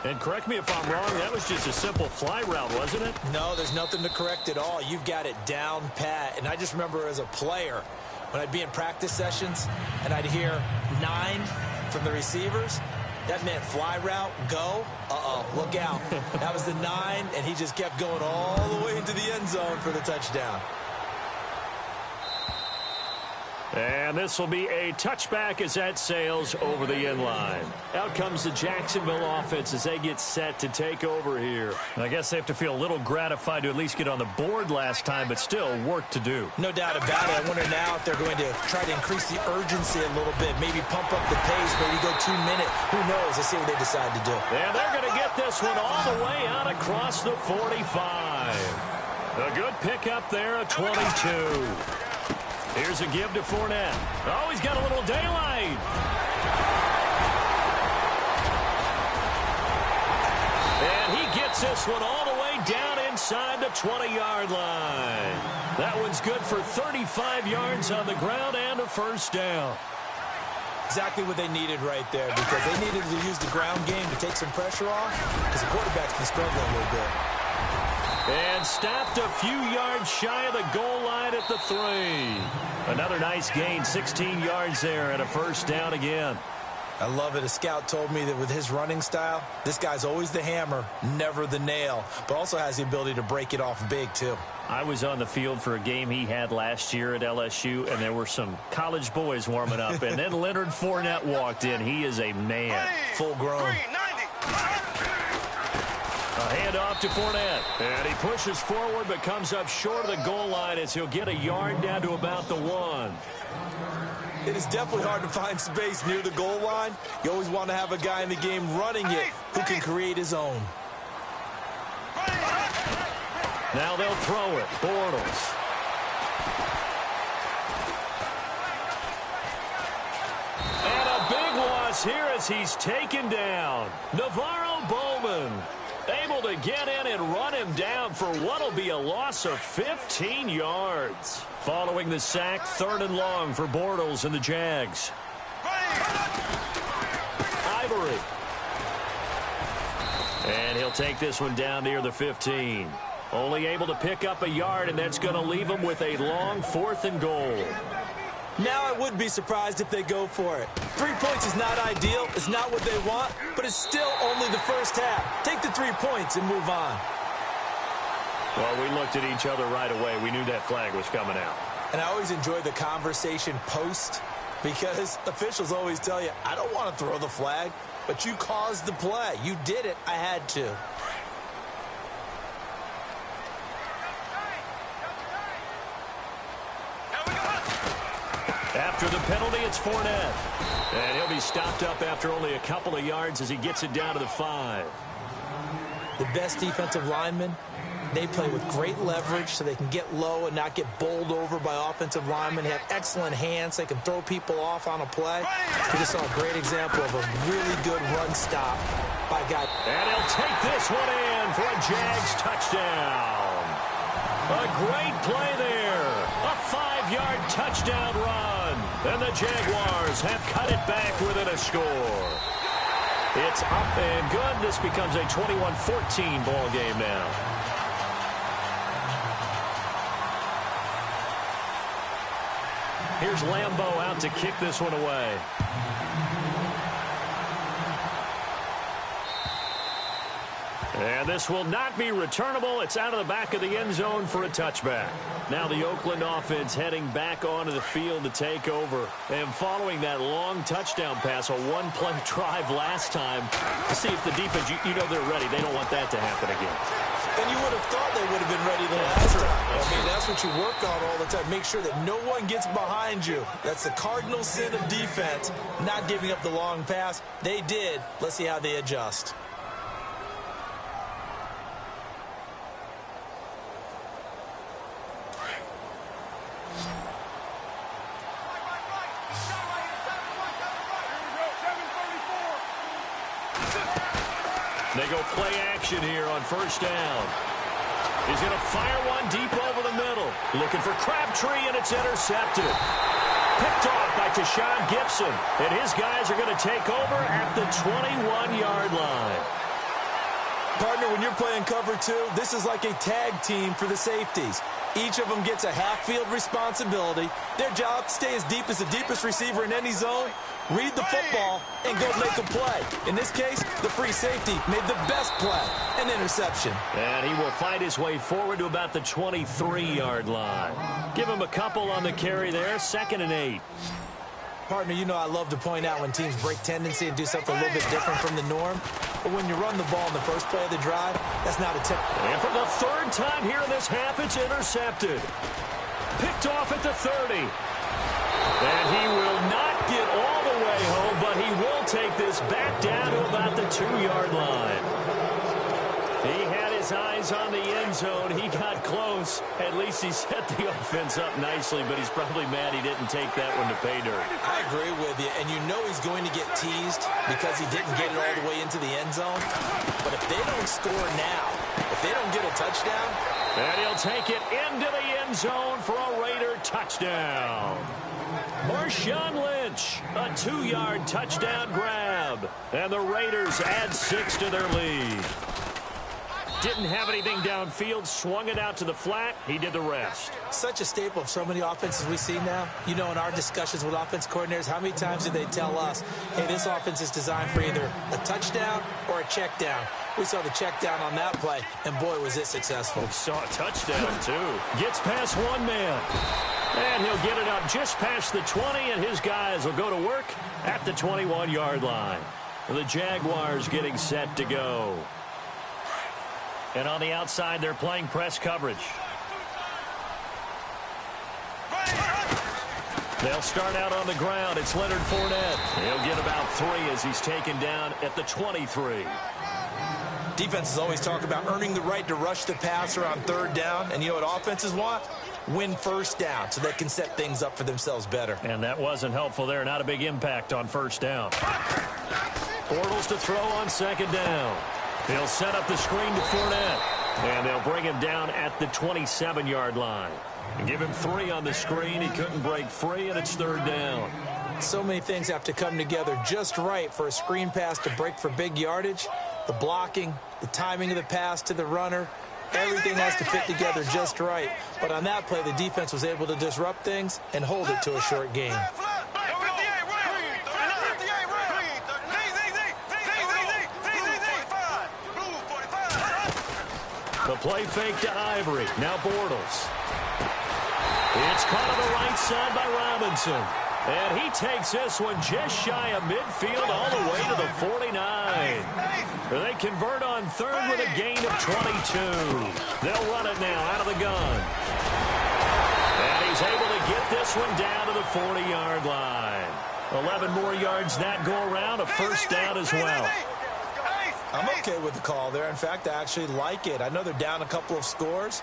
[SPEAKER 4] And correct me if I'm wrong, that was just a simple fly route, wasn't it?
[SPEAKER 5] No, there's nothing to correct at all. You've got it down pat. And I just remember as a player, when I'd be in practice sessions and I'd hear 9 from the receivers, that meant fly route, go, look out. That was the 9, and he just kept going all the way into the end zone for the touchdown.
[SPEAKER 4] And this will be a touchback as that sails over the end line. Out comes the Jacksonville offense as they get set to take over here. And I guess they have to feel a little gratified to at least get on the board last time, but still work to do.
[SPEAKER 5] No doubt about it. I wonder now if they're going to try to increase the urgency a little bit, maybe pump up the pace, maybe go 2 minutes. Who knows? Let's see what they decide to do.
[SPEAKER 4] And they're going to get this one all the way out across the 45. A good pickup there at 22. Here's a give to Fournette. Oh, he's got a little daylight. And he gets this one all the way down inside the 20-yard line. That one's good for 35 yards on the ground and a first down.
[SPEAKER 5] Exactly what they needed right there, because they needed to use the ground game to take some pressure off, because the quarterback's been struggling a little bit.
[SPEAKER 4] And stopped a few yards shy of the goal line at the 3. Another nice gain, 16 yards there, and a first down again.
[SPEAKER 5] I love it. A scout told me that with his running style, this guy's always the hammer, never the nail, but also has the ability to break it off big, too.
[SPEAKER 4] I was on the field for a game he had last year at LSU, and there were some college boys warming up, and then Leonard Fournette walked in. He is a man.
[SPEAKER 5] Full grown.
[SPEAKER 4] A handoff to Fournette. And he pushes forward but comes up short of the goal line as he'll get a yard down to about the 1.
[SPEAKER 5] It is definitely hard to find space near the goal line. You always want to have a guy in the game running it who can create his own.
[SPEAKER 4] Now they'll throw it. Bortles. And a big loss here as he's taken down. Navarro Bowman able to get in and run him down for what will be a loss of 15 yards. Following the sack, 3rd and long for Bortles and the Jags. Ivory. And he'll take this one down near the 15. Only able to pick up a yard, and that's going to leave him with a long 4th and goal.
[SPEAKER 5] Now I would be surprised if they go for it. 3 points is not ideal. It's not what they want, but it's still only the first half. Take the 3 points and move on.
[SPEAKER 4] Well, we looked at each other right away. We knew that flag was coming out.
[SPEAKER 5] And I always enjoy the conversation post, because officials always tell you, I don't want to throw the flag, but you caused the play. You did it. I had to.
[SPEAKER 4] After the penalty, it's Fournette. And he'll be stopped up after only a couple of yards as he gets it down to the 5.
[SPEAKER 5] The best defensive linemen, they play with great leverage so they can get low and not get bowled over by offensive linemen. They have excellent hands. They can throw people off on a play. We just saw a great example of a really good run stop by a guy.
[SPEAKER 4] And he'll take this one in for a Jags touchdown. A great play there. A 5-yard touchdown run. And the Jaguars have cut it back within a score. It's up and good. This becomes a 21-14 ball game now. Here's Lambeau out to kick this one away. And this will not be returnable. It's out of the back of the end zone for a touchback. Now the Oakland offense heading back onto the field to take over. And following that long touchdown pass, a one-play drive last time, to see if the defense, you know they're ready. They don't want that to happen again.
[SPEAKER 5] And you would have thought they would have been ready the last time. I mean, that's what you work on all the time. Make sure that no one gets behind you. That's the cardinal sin of defense, not giving up the long pass. They did. Let's see how they adjust.
[SPEAKER 4] They go play action here on first down. He's going to fire one deep over the middle. Looking for Crabtree, and it's intercepted. Picked off by Tashawn Gibson. And his guys are going to take over at the 21-yard line.
[SPEAKER 5] Partner, when you're playing cover two, this is like a tag team for the safeties. Each of them gets a half-field responsibility. Their job, stay as deep as the deepest receiver in any zone, read the football, and go make a play. In this case, the free safety made the best play, an interception.
[SPEAKER 4] And he will fight his way forward to about the 23-yard line. Give him a couple on the carry there, 2nd and 8.
[SPEAKER 5] Partner, you know I love to point out when teams break tendency and do something a little bit different from the norm. But when you run the ball in the first play of the drive, that's not a tip.
[SPEAKER 4] And for the third time here in this half, it's intercepted. Picked off at the 30. And he will not get all the way home, but he will take this back down to about the 2-yard line. He had his eyes on the end zone. He got close. At least he set the offense up nicely, but he's probably mad he didn't take that one to pay dirt.
[SPEAKER 5] I agree with you, and you know he's going to get teased because he didn't get it all the way into the end zone. But if they don't score now, if they don't get a touchdown,
[SPEAKER 4] and he'll take it into the end zone for a Raider touchdown. Marshawn Lynch, a 2-yard touchdown grab. And the Raiders add 6 to their lead. Didn't have anything downfield, swung it out to the flat. He did the rest.
[SPEAKER 5] Such a staple of so many offenses we see now. You know, in our discussions with offense coordinators, how many times did they tell us, hey, this offense is designed for either a touchdown or a check down. We saw the check down on that play, and boy, was it successful.
[SPEAKER 4] We saw a touchdown, too. Gets past one man. And he'll get it up just past the 20, and his guys will go to work at the 21-yard line. The Jaguars getting set to go. And on the outside, they're playing press coverage. They'll start out on the ground. It's Leonard Fournette. He'll get about 3 as he's taken down at the 23.
[SPEAKER 5] Defenses always talk about earning the right to rush the passer on 3rd down. And you know what offenses want? Win first down so they can set things up for themselves better.
[SPEAKER 4] And that wasn't helpful there. Not a big impact on first down. Bortles to throw on 2nd down. He'll set up the screen to Fournette. And they'll bring him down at the 27-yard line. And give him 3 on the screen. He couldn't break free, and it's 3rd down.
[SPEAKER 5] So many things have to come together just right for a screen pass to break for big yardage. The blocking, the timing of the pass to the runner, everything has to fit together just right. But on that play, the defense was able to disrupt things and hold it to a short game.
[SPEAKER 4] The play fake to Ivory. Now Bortles. It's caught on the right side by Robinson. And he takes this one just shy of midfield all the way to the 49. They convert on 3rd with a gain of 22. They'll run it now out of the gun. And he's able to get this one down to the 40-yard line. 11 more yards that go around, a first down as well.
[SPEAKER 5] I'm okay with the call there. In fact, I actually like it. I know they're down a couple of scores,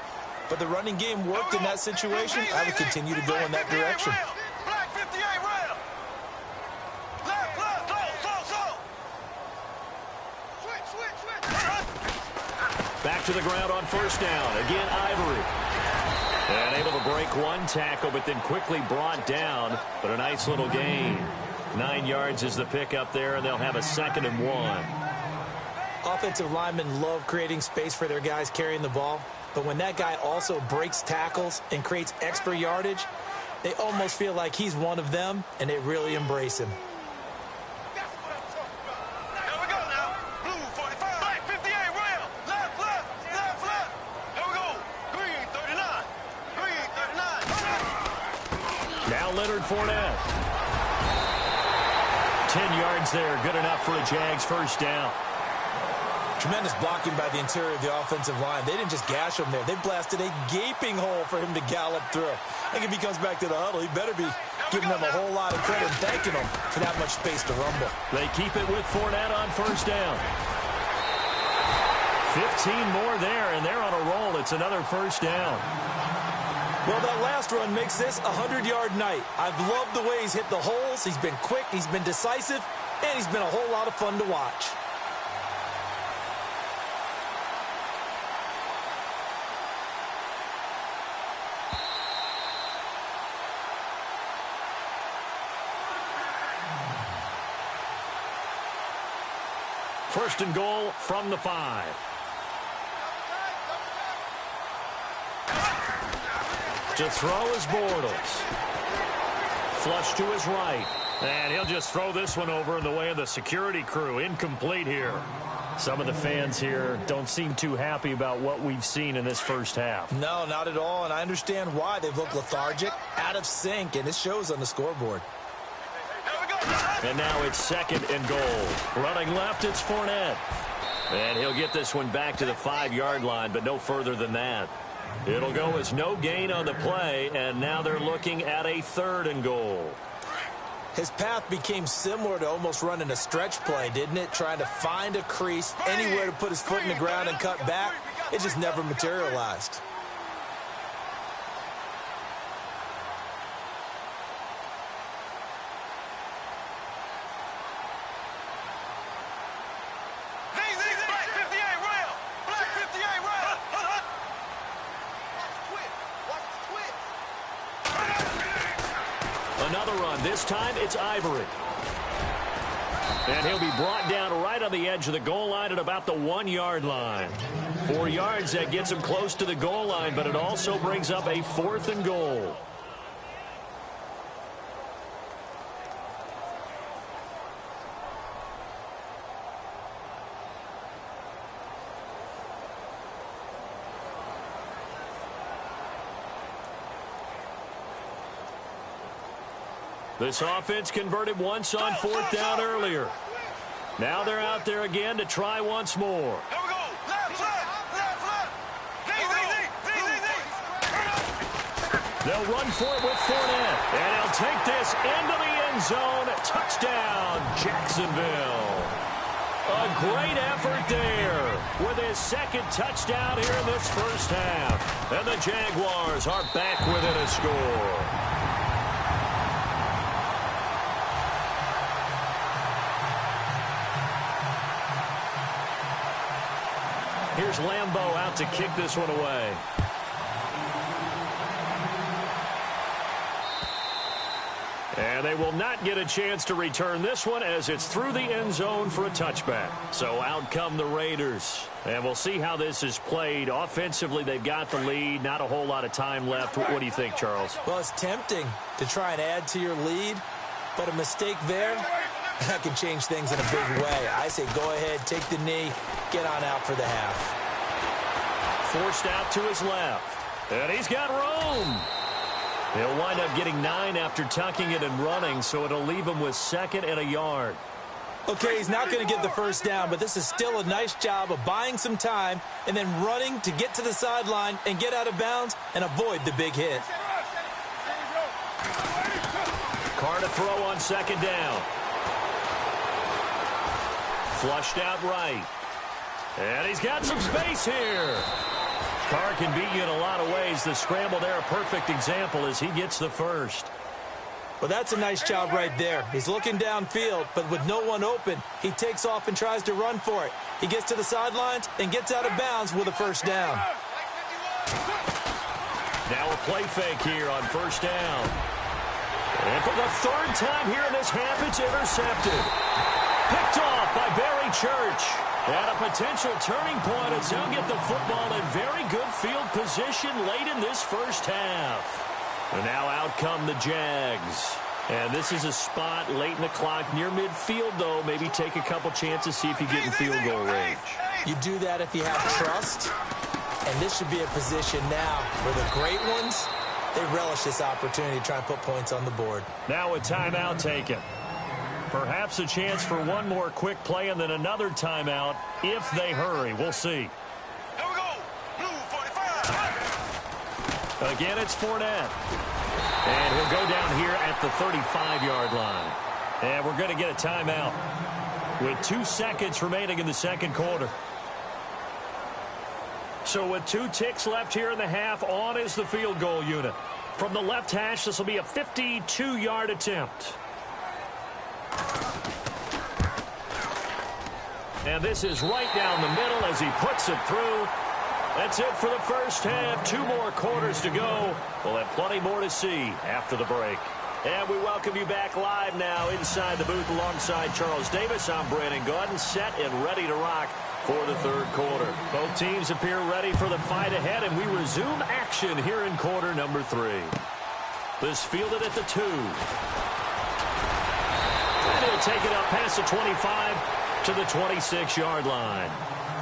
[SPEAKER 5] but the running game worked in that situation. I would continue to go in that direction.
[SPEAKER 4] Back to the ground on first down. Again, Ivory. And able to break one tackle, but then quickly brought down. But a nice little gain. 9 yards is the pickup there, and they'll have a 2nd and 1.
[SPEAKER 5] Offensive linemen love creating space for their guys carrying the ball. But when that guy also breaks tackles and creates extra yardage, they almost feel like he's one of them, and they really embrace him.
[SPEAKER 4] Fournette. 10 yards there. Good enough for a Jags first down.
[SPEAKER 5] Tremendous blocking by the interior of the offensive line. They didn't just gash him there. They blasted a gaping hole for him to gallop through. I think if he comes back to the huddle, he better be giving them a whole lot of credit and thanking them for that much space to rumble.
[SPEAKER 4] They keep it with Fournette on first down. 15 more there, and they're on a roll. It's another first down.
[SPEAKER 5] Well, that last run makes this a 100-yard night. I've loved the way he's hit the holes. He's been quick, he's been decisive, and he's been a whole lot of fun to watch.
[SPEAKER 4] First and goal from the 5. To throw is Bortles. Flush to his right. And he'll just throw this one over in the way of the security crew. Incomplete here. Some of the fans here don't seem too happy about what we've seen in this first half.
[SPEAKER 5] No, not at all, and I understand why. They've looked lethargic, out of sync, and it shows on the scoreboard.
[SPEAKER 4] And now it's 2nd and goal. Running left, it's Fournette. And he'll get this one back to the 5-yard line, but no further than that. It'll go as no gain on the play, and now they're looking at a 3rd and goal.
[SPEAKER 5] His path became similar to almost running a stretch play, didn't it? Trying to find a crease, anywhere to put his foot in the ground and cut back. It just never materialized.
[SPEAKER 4] Another run. This time it's Ivory. And he'll be brought down right on the edge of the goal line at about the 1-yard line. 4 yards, that gets him close to the goal line, but it also brings up a 4th and goal. This offense converted once on 4th down earlier. Now they're out there again to try once more. They'll run for it with Fournette. And he'll take this into the end zone. Touchdown, Jacksonville. A great effort there with his 2nd touchdown here in this first half. And the Jaguars are back within a score. Here's Lambeau out to kick this one away. And they will not get a chance to return this one as it's through the end zone for a touchback. So out come the Raiders. And we'll see how this is played. Offensively, they've got the lead. Not a whole lot of time left. What do you think, Charles?
[SPEAKER 5] Well, it's tempting to try and add to your lead, but a mistake there, that can change things in a big way. I say go ahead, take the knee, get on out for the half.
[SPEAKER 4] Forced out to his left. And he's got room. He'll wind up getting 9 after tucking it and running, so it'll leave him with 2nd and a yard.
[SPEAKER 5] Okay, he's not going to get the first down, but this is still a nice job of buying some time and then running to get to the sideline and get out of bounds and avoid the big hit.
[SPEAKER 4] Carr to throw on 2nd down. Flushed out right. And he's got some space here. Carr can beat you in a lot of ways. The scramble there, a perfect example as he gets the first.
[SPEAKER 5] Well, that's a nice job right there. He's looking downfield, but with no one open, he takes off and tries to run for it. He gets to the sidelines and gets out of bounds with a first down.
[SPEAKER 4] Now a play fake here on first down. And for the third time here in this half, it's intercepted. Picked off by Barry Church. And a potential turning point as they'll get the football in very good field position late in this first half. And now out come the Jags. And this is a spot late in the clock near midfield, though. Maybe take a couple chances, see if you get in field goal range.
[SPEAKER 5] You do that if you have trust. And this should be a position now where the great ones, they relish this opportunity to try and put points on the board.
[SPEAKER 4] Now a timeout taken. Perhaps a chance for one more quick play and then another timeout if they hurry. We'll see.
[SPEAKER 8] Here we go. Blue 45.
[SPEAKER 4] Again, it's Fournette. And he'll go down here at the 35-yard line. And we're going to get a timeout with 2 seconds remaining in the second quarter. So with 2 ticks left here in the half, on is the field goal unit. From the left hash, this will be a 52-yard attempt. And this is right down the middle as he puts it through. That's it for the first half. 2 more quarters to go. We'll have plenty more to see after the break. And we welcome you back live now inside the booth alongside Charles Davis. I'm Brandon Gordon, set and ready to rock for the third quarter. Both teams appear ready for the fight ahead, and we resume action here in quarter number 3. This fielded at the 2. And he'll take it up past the 25 to the 26-yard line.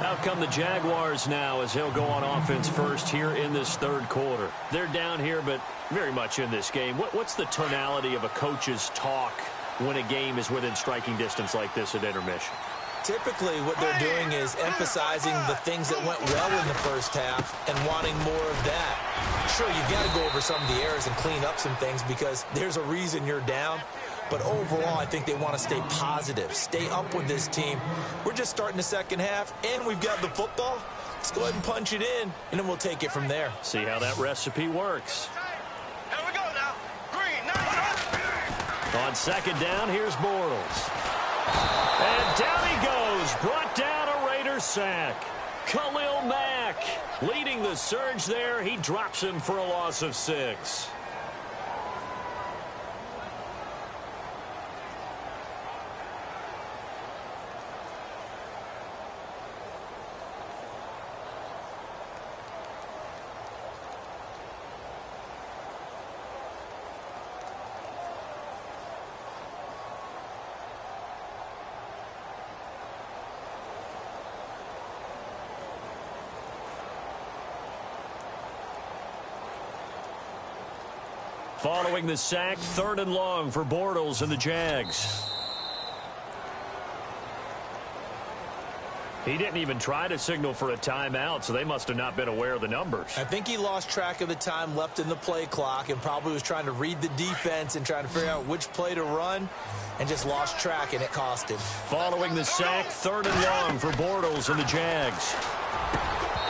[SPEAKER 4] Out come the Jaguars now as he'll go on offense first here in this third quarter. They're down here, but very much in this game. What's the tonality of a coach's talk when a game is within striking distance like this at intermission?
[SPEAKER 5] Typically, what they're doing is emphasizing the things that went well in the first half and wanting more of that. Sure, you've got to go over some of the errors and clean up some things because there's a reason you're down. But overall, I think they want to stay positive, stay up with this team. We're just starting the second half, and we've got the football. Let's go ahead and punch it in, and then we'll take it from there.
[SPEAKER 4] See how that recipe works.
[SPEAKER 8] Here we go now. Green, 9.
[SPEAKER 4] On second down, here's Bortles. And down he goes. Brought down a Raiders sack. Khalil Mack leading the surge there. He drops him for a loss of 6. Following the sack, 3rd and long for Bortles and the Jags. He didn't even try to signal for a timeout, so they must have not been aware of the numbers.
[SPEAKER 5] I think he lost track of the time left in the play clock and probably was trying to read the defense and trying to figure out which play to run and just lost track, and it cost him.
[SPEAKER 4] Following the sack, 3rd and long for Bortles and the Jags.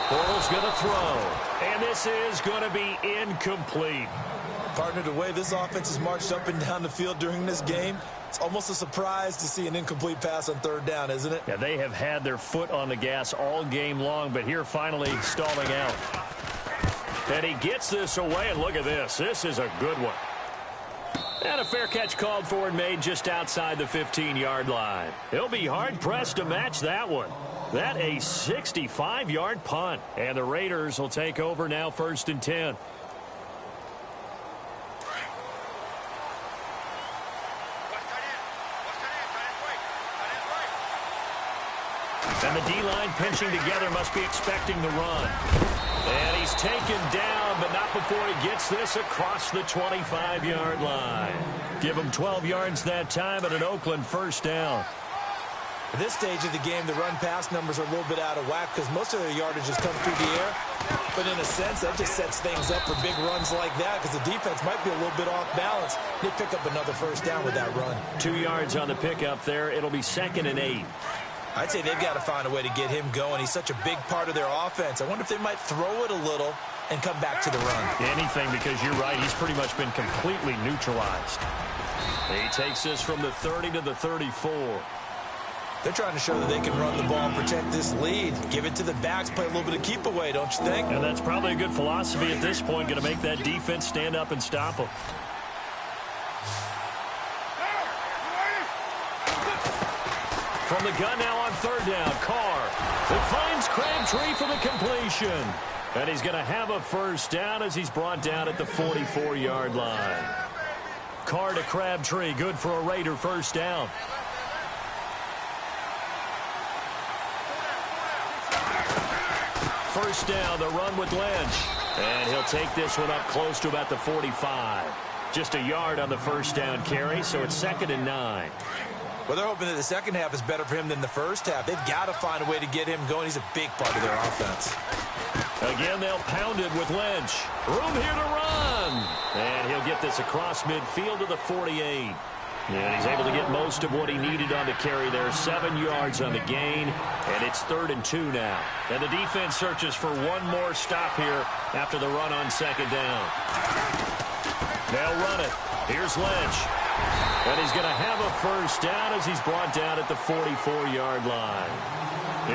[SPEAKER 4] Bortles going to throw, and this is going to be incomplete.
[SPEAKER 5] Partner, the way this offense has marched up and down the field during this game, it's almost a surprise to see an incomplete pass on 3rd down, isn't it?
[SPEAKER 4] Yeah, they have had their foot on the gas all game long, but here finally stalling out. And he gets this away, and look at this. This is a good one. And a fair catch called for and made just outside the 15-yard line. He'll be hard-pressed to match that one. That a 65-yard punt. And the Raiders will take over now 1st and 10. And the D-line pinching together must be expecting the run. And he's taken down, but not before he gets this across the 25-yard line. Give him 12 yards that time and an Oakland 1st down.
[SPEAKER 5] At this stage of the game, the run-pass numbers are a little bit out of whack because most of their yardage has come through the air. But in a sense, that just sets things up for big runs like that because the defense might be a little bit off balance. They pick up another 1st down with that run.
[SPEAKER 4] 2 yards on the pickup there. It'll be 2nd and 8.
[SPEAKER 5] I'd say they've got to find a way to get him going. He's such a big part of their offense. I wonder if they might throw it a little and come back to the run.
[SPEAKER 4] Anything, because you're right. He's pretty much been completely neutralized. He takes this from the 30 to the 34.
[SPEAKER 5] They're trying to show that they can run the ball and protect this lead. Give it to the backs, play a little bit of keep away, don't you think?
[SPEAKER 4] And that's probably a good philosophy at this point, going to make that defense stand up and stop them. From the gun now on third down, Carr. It finds Crabtree for the completion. And he's going to have a first down as he's brought down at the 44-yard line. Carr to Crabtree, good for a Raider first down. First down, the run with Lynch. And he'll take this one up close to about the 45. Just a yard on the first down carry, so it's 2nd and 9.
[SPEAKER 5] Well, they're hoping that the second half is better for him than the first half. They've got to find a way to get him going. He's a big part of their offense.
[SPEAKER 4] Again, they'll pound it with Lynch. Room here to run. And he'll get this across midfield to the 48. And he's able to get most of what he needed on the carry there. 7 yards on the gain. And it's 3rd and 2 now. And the defense searches for one more stop here after the run on second down. They'll run it. Here's Lynch. And he's going to have a first down as he's brought down at the 44-yard line.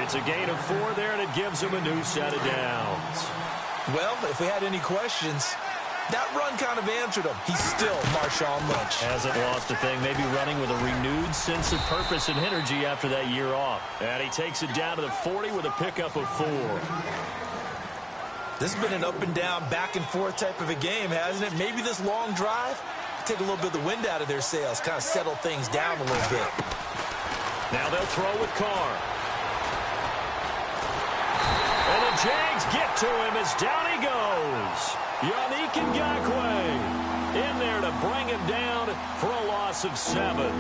[SPEAKER 4] It's a gain of 4 there, and it gives him a new set of downs.
[SPEAKER 5] Well, if we had any questions, that run kind of answered him. He's still Marshawn Lynch. Hasn't
[SPEAKER 4] lost a thing. Maybe running with a renewed sense of purpose and energy after that year off. And he takes it down to the 40 with a pickup of 4.
[SPEAKER 5] This has been an up and down, back and forth type of a game, hasn't it? Maybe this long drive take a little bit of the wind out of their sails, kind of settle things down a little bit.
[SPEAKER 4] Now they'll throw with Carr. And the Jags get to him as down he goes. Yannick Ngakoue in there to bring him down for a loss of 7.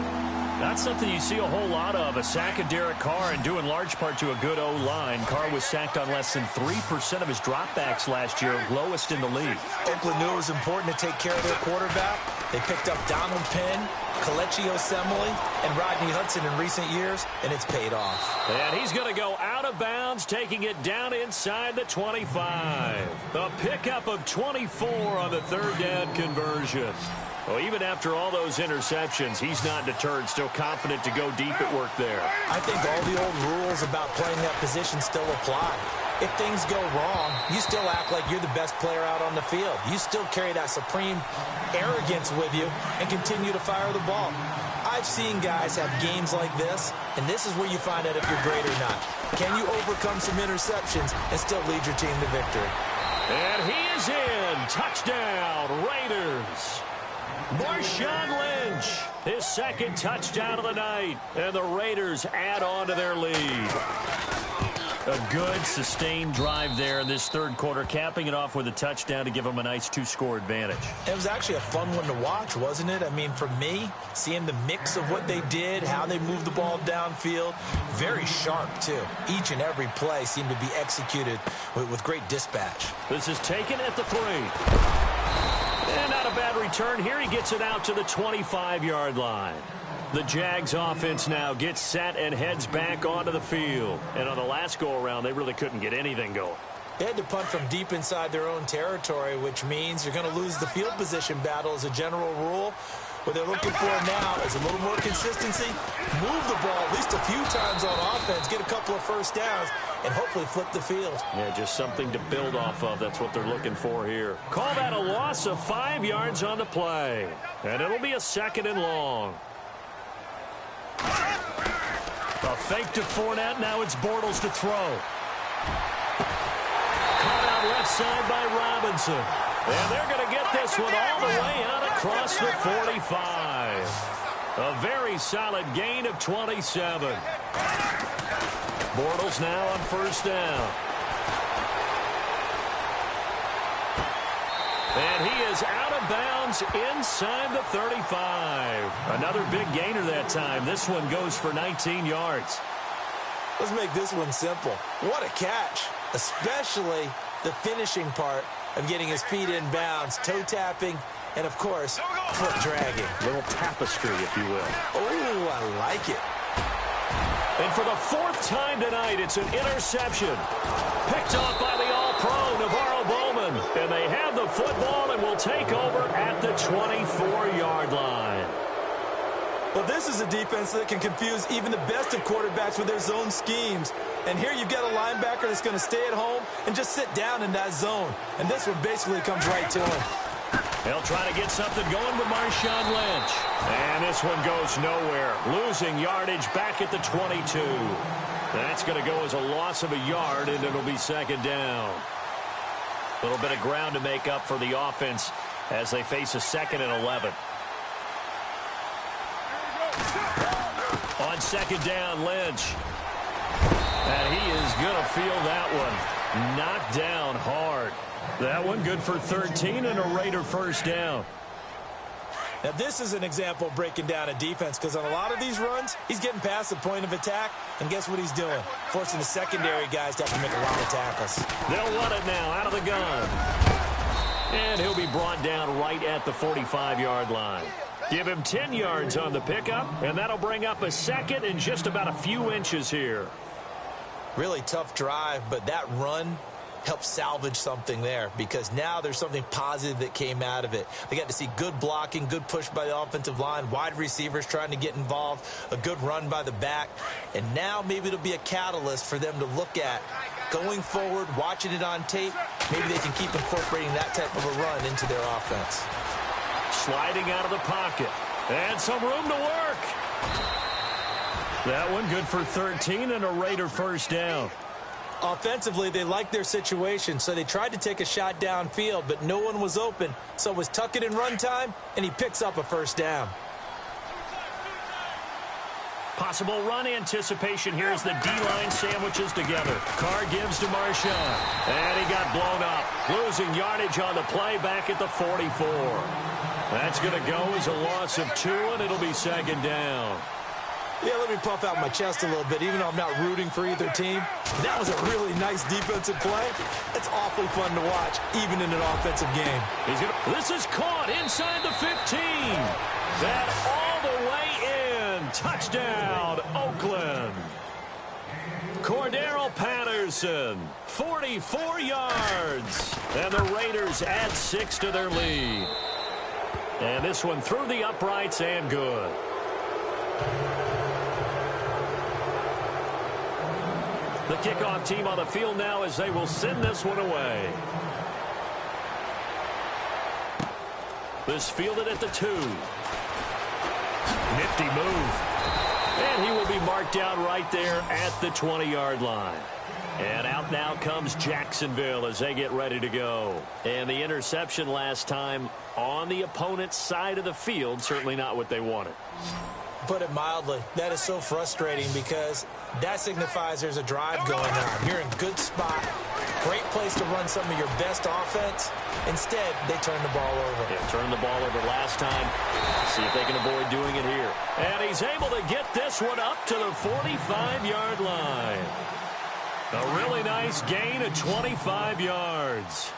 [SPEAKER 4] That's something you see a whole lot of, a sack of Derek Carr, and due in large part to a good O-line. Carr was sacked on less than 3% of his dropbacks last year, lowest in the league.
[SPEAKER 5] Oakland knew it was important to take care of their quarterback. They picked up Donald Penn, Kelechi Osemele, and Rodney Hudson in recent years, and it's paid off.
[SPEAKER 4] And he's going to go out of bounds, taking it down inside the 25. A pickup of 24 on the third down conversion. Well, even after all those interceptions, he's not deterred, still confident to go deep at work there.
[SPEAKER 5] I think all the old rules about playing that position still apply. If things go wrong, you still act like you're the best player out on the field. You still carry that supreme arrogance with you and continue to fire the ball. I've seen guys have games like this, and this is where you find out if you're great or not. Can you overcome some interceptions and still lead your team to victory?
[SPEAKER 4] And he is in. Touchdown, Raiders. Marshawn Lynch, his second touchdown of the night, and the Raiders add on to their lead. A good, sustained drive there in this third quarter, capping it off with a touchdown to give them a nice 2-score advantage.
[SPEAKER 5] It was actually a fun one to watch, wasn't it? I mean, for me, seeing the mix of what they did, how they moved the ball downfield, very sharp, too. Each and every play seemed to be executed with great dispatch.
[SPEAKER 4] This is taken at the 3. And not a bad return here. He gets it out to the 25-yard line. The Jags offense now gets set and heads back onto the field. And on the last go-around, they really couldn't get anything going.
[SPEAKER 5] They had to punt from deep inside their own territory, which means you're going to lose the field position battle as a general rule. What they're looking for now is a little more consistency, move the ball at least a few times on offense, get a couple of first downs, and hopefully flip the field.
[SPEAKER 4] Yeah, just something to build off of. That's what they're looking for here. Call that a loss of 5 yards on the play. And it'll be a 2nd and long. A fake to Fournette. Now it's Bortles to throw. Caught out left side by Robinson. And they're going to get this one all the way out across the 45. A very solid gain of 27. Bortles now on first down. And he is out of bounds inside the 35. Another big gainer that time. This one goes for 19 yards.
[SPEAKER 5] Let's make this one simple. What a catch, especially the finishing part of getting his feet in bounds, toe tapping, and, of course, foot dragging.
[SPEAKER 4] Little tapestry, if you will.
[SPEAKER 5] Oh, I like it.
[SPEAKER 4] And for the 4th time tonight, it's an interception. Picked off by the All-Pro, Navarro Bowman. And they have the football and will take over at the 24-yard line.
[SPEAKER 5] Well, this is a defense that can confuse even the best of quarterbacks with their zone schemes. And here you've got a linebacker that's going to stay at home and just sit down in that zone. And this one basically comes right to him.
[SPEAKER 4] They'll try to get something going with Marshawn Lynch. And this one goes nowhere. Losing yardage back at the 22. That's going to go as a loss of a yard, and it'll be second down. A little bit of ground to make up for the offense as they face a 2nd and 11. On second down, Lynch. And he is going to feel that one. Knocked down hard. That one good for 13 and a Raider first down.
[SPEAKER 5] Now, this is an example of breaking down a defense because on a lot of these runs, he's getting past the point of attack, and guess what he's doing? Forcing the secondary guys to have to make a lot of tackles.
[SPEAKER 4] They'll run it now out of the gun. And he'll be brought down right at the 45-yard line. Give him 10 yards on the pickup, and that'll bring up a 2nd and just about a few inches here.
[SPEAKER 5] Really tough drive, but that run helped salvage something there because now there's something positive that came out of it. They got to see good blocking, good push by the offensive line, wide receivers trying to get involved, a good run by the back, and now maybe it'll be a catalyst for them to look at going forward, watching it on tape. Maybe they can keep incorporating that type of a run into their offense.
[SPEAKER 4] Sliding out of the pocket, and some room to work. That one good for 13 and a Raider first down.
[SPEAKER 5] Offensively, they liked their situation, so they tried to take a shot downfield, but no one was open. So it was tuck it in run time, and he picks up a first down.
[SPEAKER 4] Possible run anticipation here as the D-line sandwiches together. Carr gives to Marshawn, and he got blown up. Losing yardage on the play back at the 44. That's going to go as a loss of 2, and it'll be second down.
[SPEAKER 5] Yeah, let me puff out my chest a little bit, even though I'm not rooting for either team. That was a really nice defensive play. It's awfully fun to watch, even in an offensive game.
[SPEAKER 4] This is caught inside the 15. That all the way in. Touchdown, Oakland. Cordero Patterson, 44 yards. And the Raiders add 6 to their lead. And this one through the uprights and good. The kickoff team on the field now as they will send this one away. This fielded at the 2. Nifty move. And he will be marked down right there at the 20-yard line. And out now comes Jacksonville as they get ready to go. And the interception last time on the opponent's side of the field, certainly not what they wanted.
[SPEAKER 5] Put it mildly, that is so frustrating because that signifies there's a drive going on. You're in good spot, great place to run some of your best offense. Instead, they turn the ball over.
[SPEAKER 4] Yeah, turned the ball over last time. See if they can avoid doing it here. And he's able to get this one up to the 45-yard line. A really nice gain of 25 yards.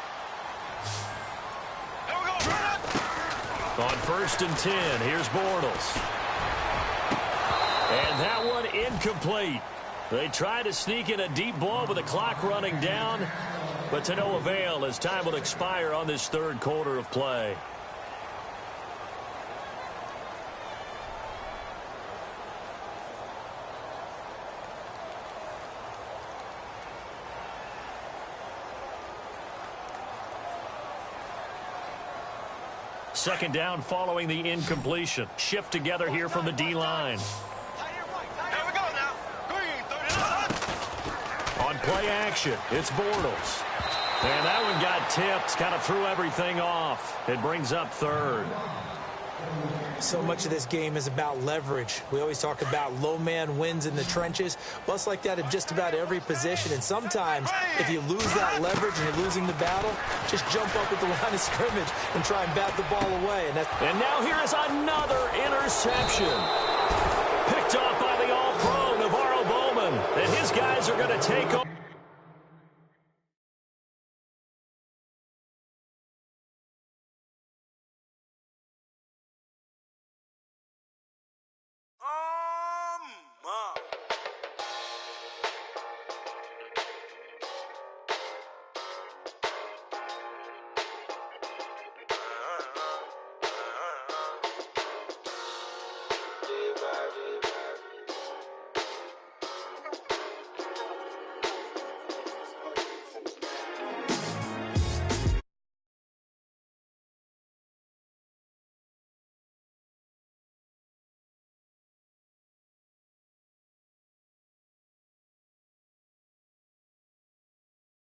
[SPEAKER 4] On 1st and 10, here's Bortles. And that one incomplete. They try to sneak in a deep ball with the clock running down, but to no avail as time will expire on this 3rd quarter of play. Second down following the incompletion. Shift together here from the D-line. On play action, it's Bortles. And that one got tipped, kind of threw everything off. It brings up 3rd.
[SPEAKER 5] So much of this game is about leverage. We always talk about low man wins in the trenches. Well, it's like that at just about every position. And sometimes, if you lose that leverage and you're losing the battle, just jump up at the line of scrimmage and try and bat the ball away.
[SPEAKER 4] And now here is another interception. Picked off by the All-Pro, Navarro Bowman. And his guys are going to take over.